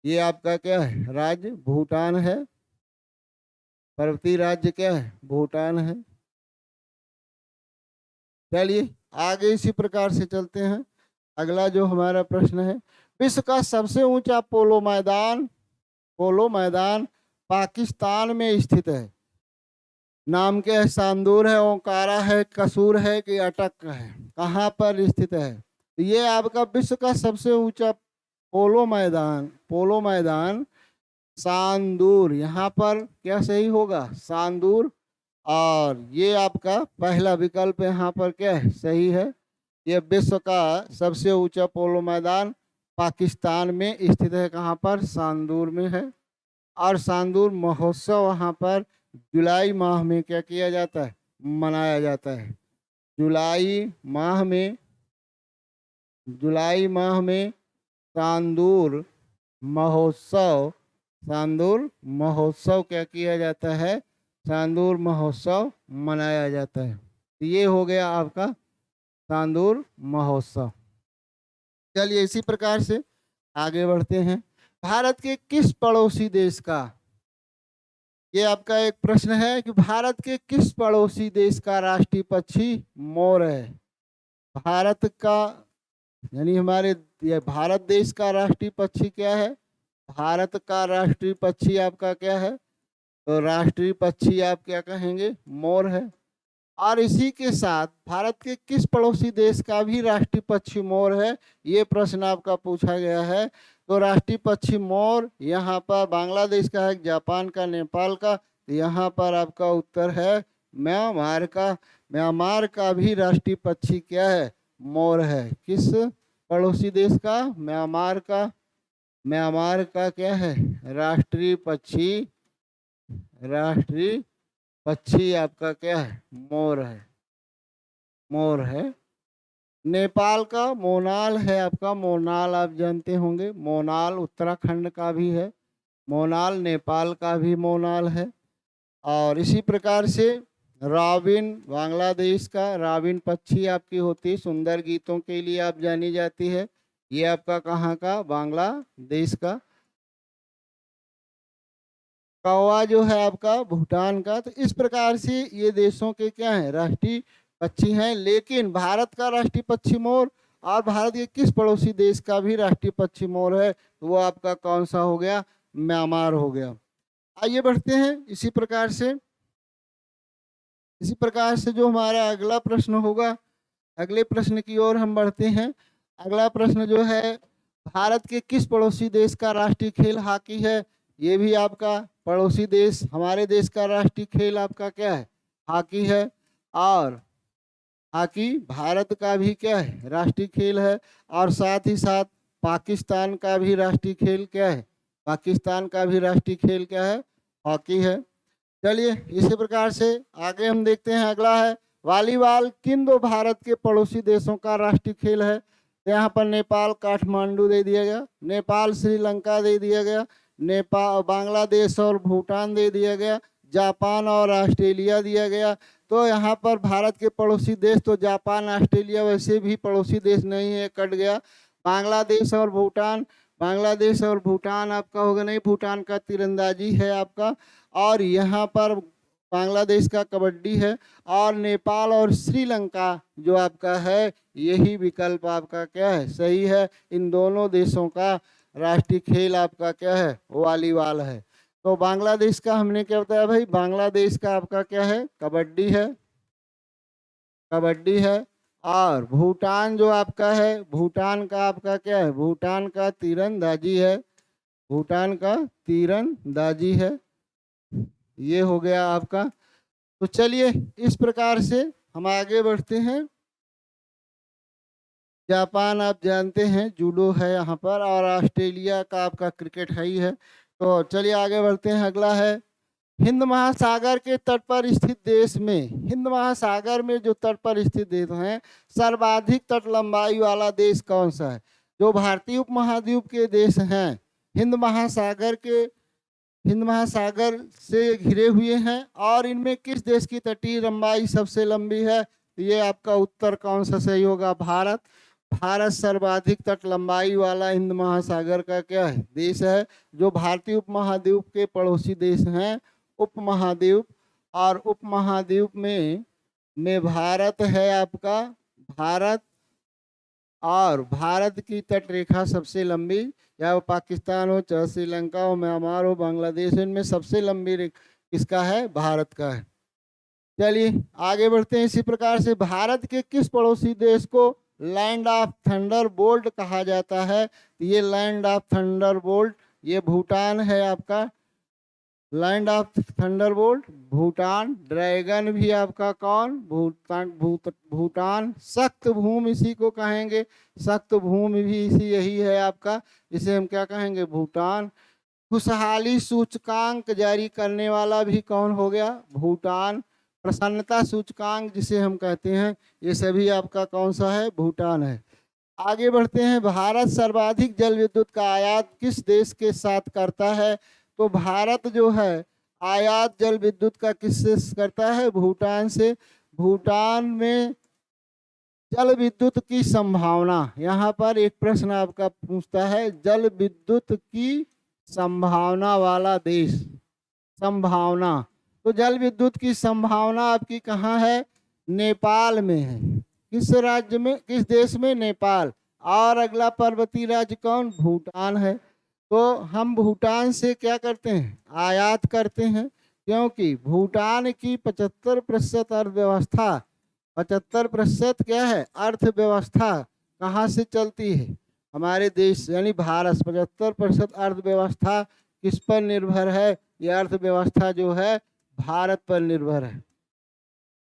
ये आपका क्या है, राज्य भूटान है। पर्वतीय राज्य क्या है, भूटान है। चलिए आगे इसी प्रकार से चलते हैं। अगला जो हमारा प्रश्न है, विश्व का सबसे ऊंचा पोलो मैदान पाकिस्तान में स्थित है। नाम क्या है, सांदूर है, ओंकारा है, कसूर है कि अटक है, कहाँ पर स्थित है। तो ये आपका विश्व का सबसे ऊंचा पोलो मैदान सांदूर, यहाँ पर क्या सही होगा, सांदूर। और ये आपका पहला विकल्प यहाँ पर क्या है, सही है। ये विश्व का सबसे ऊंचा पोलो मैदान पाकिस्तान में स्थित है, कहाँ पर, सांदूर में है। और सांदूर महोत्सव वहाँ पर जुलाई माह में क्या किया जाता है, मनाया जाता है। जुलाई माह में सांदूर महोत्सव, सांदूर महोत्सव क्या किया जाता है, सांदूर महोत्सव मनाया जाता है। तो ये हो गया आपका सांदूर महोत्सव। चलिए इसी प्रकार से आगे बढ़ते हैं। भारत के किस पड़ोसी देश का, ये आपका एक प्रश्न है कि भारत के किस पड़ोसी देश का राष्ट्रीय पक्षी मोर है। भारत का यानी हमारे ये भारत देश का राष्ट्रीय पक्षी क्या है, भारत का राष्ट्रीय पक्षी आपका क्या है, तो राष्ट्रीय पक्षी आप क्या कहेंगे, मोर है। और इसी के साथ भारत के किस पड़ोसी देश का भी राष्ट्रीय पक्षी मोर है, ये प्रश्न आपका पूछा गया है। तो राष्ट्रीय पक्षी मोर यहाँ पर बांग्लादेश का है, जापान का, नेपाल का। तो यहाँ पर आपका उत्तर है म्यांमार का। म्यांमार का भी राष्ट्रीय पक्षी क्या है, मोर है। किस पड़ोसी देश का, म्यांमार का। म्यांमार का क्या है, राष्ट्रीय पक्षी आपका क्या है, मोर है, मोर है। नेपाल का मोनाल है आपका, मोनाल आप जानते होंगे, मोनाल उत्तराखंड का भी है, मोनाल नेपाल का भी मोनाल है। और इसी प्रकार से राविन बांग्लादेश का, राविन पक्षी आपकी होती है, सुंदर गीतों के लिए आप जानी जाती है। ये आपका कहाँ का, बांग्लादेश का। कौवा जो है आपका भूटान का। तो इस प्रकार से ये देशों के क्या है, राष्ट्रीय पक्षी हैं। लेकिन भारत का राष्ट्रीय पक्षी मोर और भारत के किस पड़ोसी देश का भी राष्ट्रीय पक्षी मोर है, तो वो आपका कौन सा हो गया, म्यांमार हो गया। आइए बढ़ते हैं इसी प्रकार से जो हमारा अगला प्रश्न होगा, अगले प्रश्न की ओर हम बढ़ते हैं। अगला प्रश्न जो है, भारत के किस पड़ोसी देश का राष्ट्रीय खेल हॉकी है। ये भी आपका पड़ोसी देश, हमारे देश का राष्ट्रीय खेल आपका क्या है, हॉकी है। और हॉकी भारत का भी क्या है, राष्ट्रीय खेल है। और साथ ही साथ पाकिस्तान का भी राष्ट्रीय खेल क्या है, पाकिस्तान का भी राष्ट्रीय खेल क्या है, हॉकी है। चलिए इसी प्रकार से आगे हम देखते हैं। अगला है वॉलीबॉल किन दो भारत के पड़ोसी देशों का राष्ट्रीय खेल है। तो यहाँ पर नेपाल काठमांडू दे दिया गया, नेपाल श्रीलंका दे दिया गया, नेपाल बांग्लादेश और भूटान दे दिया गया, जापान और ऑस्ट्रेलिया दिया गया। तो यहाँ पर भारत के पड़ोसी देश तो जापान ऑस्ट्रेलिया वैसे भी पड़ोसी देश नहीं है, कट गया। बांग्लादेश और भूटान, बांग्लादेश और भूटान आपका होगा नहीं, भूटान का तीरंदाजी है आपका। और यहाँ पर बांग्लादेश का कबड्डी है। और नेपाल और श्रीलंका जो आपका है, यही विकल्प आपका क्या है, सही है। इन दोनों देशों का राष्ट्रीय खेल आपका क्या है, वॉलीबॉल है। तो बांग्लादेश का हमने क्या बताया भाई, बांग्लादेश का आपका क्या है, कबड्डी है, कबड्डी है। और भूटान जो आपका है, भूटान का आपका क्या है, भूटान का तीरंदाजी है, भूटान का तीरंदाजी है। ये हो गया आपका। तो चलिए इस प्रकार से हम आगे बढ़ते हैं। जापान आप जानते हैं जूडो है यहाँ पर, और ऑस्ट्रेलिया का आपका क्रिकेट है ही है। तो चलिए आगे बढ़ते हैं। अगला है हिंद महासागर के तट पर स्थित देश में, हिंद महासागर में जो तट पर स्थित देश हैं, सर्वाधिक तट लंबाई वाला देश कौन सा है? जो भारतीय उपमहाद्वीप के देश हैं, हिंद महासागर के, हिंद महासागर से घिरे हुए हैं, और इनमें किस देश की तटीय लंबाई सबसे लंबी है? तो ये आपका उत्तर कौन सा सही होगा? भारत। भारत सर्वाधिक तट लंबाई वाला हिंद महासागर का क्या है, देश है। जो भारतीय उपमहाद्वीप के पड़ोसी देश हैं, उपमहाद्वीप, और उपमहाद्वीप में भारत है आपका, भारत। और भारत की तट रेखा सबसे लंबी, या वो पाकिस्तान हो, चाहे श्रीलंका हो, म्यांमार हो, बांग्लादेश, इनमें सबसे लंबी रेखा किसका है? भारत का है। चलिए आगे बढ़ते हैं। इसी प्रकार से भारत के किस पड़ोसी देश को लैंड ऑफ थंडरबोल्ट कहा जाता है? तो ये लैंड ऑफ थंडरबोल्ट ये भूटान है आपका, land of Thunderbolt Bhutan. Dragon भी आपका कौन? भूटान। भूटान। सख्त भूमि इसी को कहेंगे, सख्त भूमि भी इसी यही है आपका, इसे हम क्या कहेंगे? भूटान। खुशहाली सूचकांक जारी करने वाला भी कौन हो गया? भूटान। प्रसन्नता सूचकांक जिसे हम कहते हैं, ये सभी आपका कौन सा है? भूटान है। आगे बढ़ते हैं। भारत सर्वाधिक जल विद्युत का आयात किस देश के साथ करता है? तो भारत जो है आयात जल विद्युत का किससे करता है? भूटान से। भूटान में जल विद्युत की संभावना, यहाँ पर एक प्रश्न आपका पूछता है, जल विद्युत की संभावना वाला देश, संभावना। तो जल विद्युत की संभावना आपकी कहाँ है? नेपाल में है। किस राज्य में, किस देश में? नेपाल। और अगला पर्वतीय राज्य कौन? भूटान है। तो हम भूटान से क्या करते हैं? आयात करते हैं, क्योंकि भूटान की 75% अर्थव्यवस्था, 75% क्या है? अर्थव्यवस्था कहाँ से चलती है? हमारे देश यानी भारत। 75% अर्थव्यवस्था किस पर निर्भर है? ये अर्थव्यवस्था जो है भारत पर निर्भर है,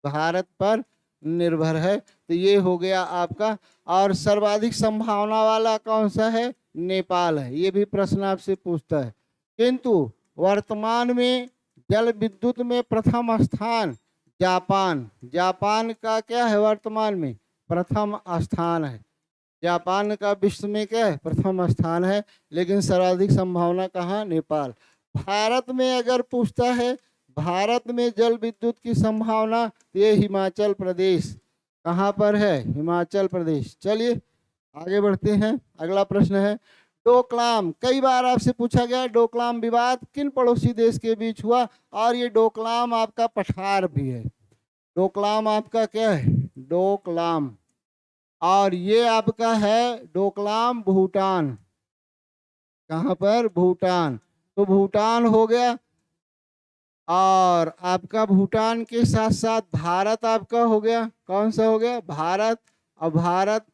भारत पर निर्भर है। तो ये हो गया आपका। और सर्वाधिक संभावना वाला कौन सा है? नेपाल है। ये भी प्रश्न आपसे पूछता है। किंतु वर्तमान में जल विद्युत में प्रथम स्थान जापान, जापान का क्या है? वर्तमान में प्रथम स्थान है। जापान का विश्व में क्या है? प्रथम स्थान है। लेकिन सर्वाधिक संभावना कहाँ? नेपाल। भारत में अगर पूछता है, भारत में जल विद्युत की संभावना, ये हिमाचल प्रदेश। कहाँ पर है? हिमाचल प्रदेश। चलिए आगे बढ़ते हैं। अगला प्रश्न है डोकलाम। कई बार आपसे पूछा गया डोकलाम विवाद किन पड़ोसी देश के बीच हुआ? और ये डोकलाम आपका पठार भी है। डोकलाम आपका क्या है? डोकलाम। और ये आपका है डोकलाम भूटान। कहाँ पर? भूटान। तो भूटान हो गया, और आपका भूटान के साथ साथ भारत आपका हो गया। कौन सा हो गया? भारत। और भारत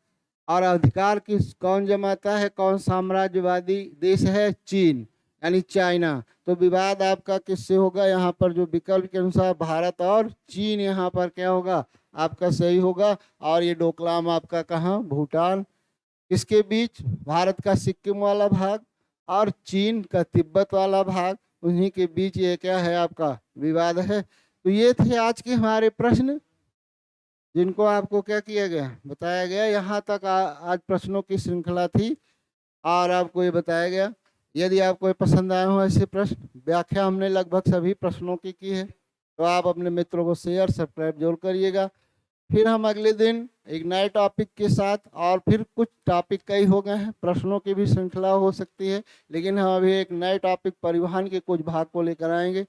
और अधिकार किस कौन जमाता है? कौन साम्राज्यवादी देश है? चीन, यानी चाइना। तो विवाद आपका किससे होगा? यहाँ पर जो विकल्प के अनुसार भारत और चीन, यहाँ पर क्या होगा? आपका सही होगा। और ये डोकलाम आपका कहाँ? भूटान। किसके बीच? भारत का सिक्किम वाला भाग और चीन का तिब्बत वाला भाग, उन्हीं के बीच ये क्या है? आपका विवाद है। तो ये थे आज के हमारे प्रश्न, जिनको आपको क्या किया गया? बताया गया। यहाँ तक आज प्रश्नों की श्रृंखला थी, और आपको ये बताया गया। यदि आपको पसंद आए हो ऐसे प्रश्न, व्याख्या हमने लगभग सभी प्रश्नों की है, तो आप अपने मित्रों को शेयर सब्सक्राइब जरूर करिएगा। फिर हम अगले दिन एक नए टॉपिक के साथ, और फिर कुछ टॉपिक कई हो गए हैं, प्रश्नों की भी श्रृंखला हो सकती है, लेकिन हम अभी एक नए टॉपिक परिवहन के कुछ भाग को लेकर आएंगे।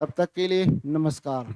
तब तक के लिए नमस्कार।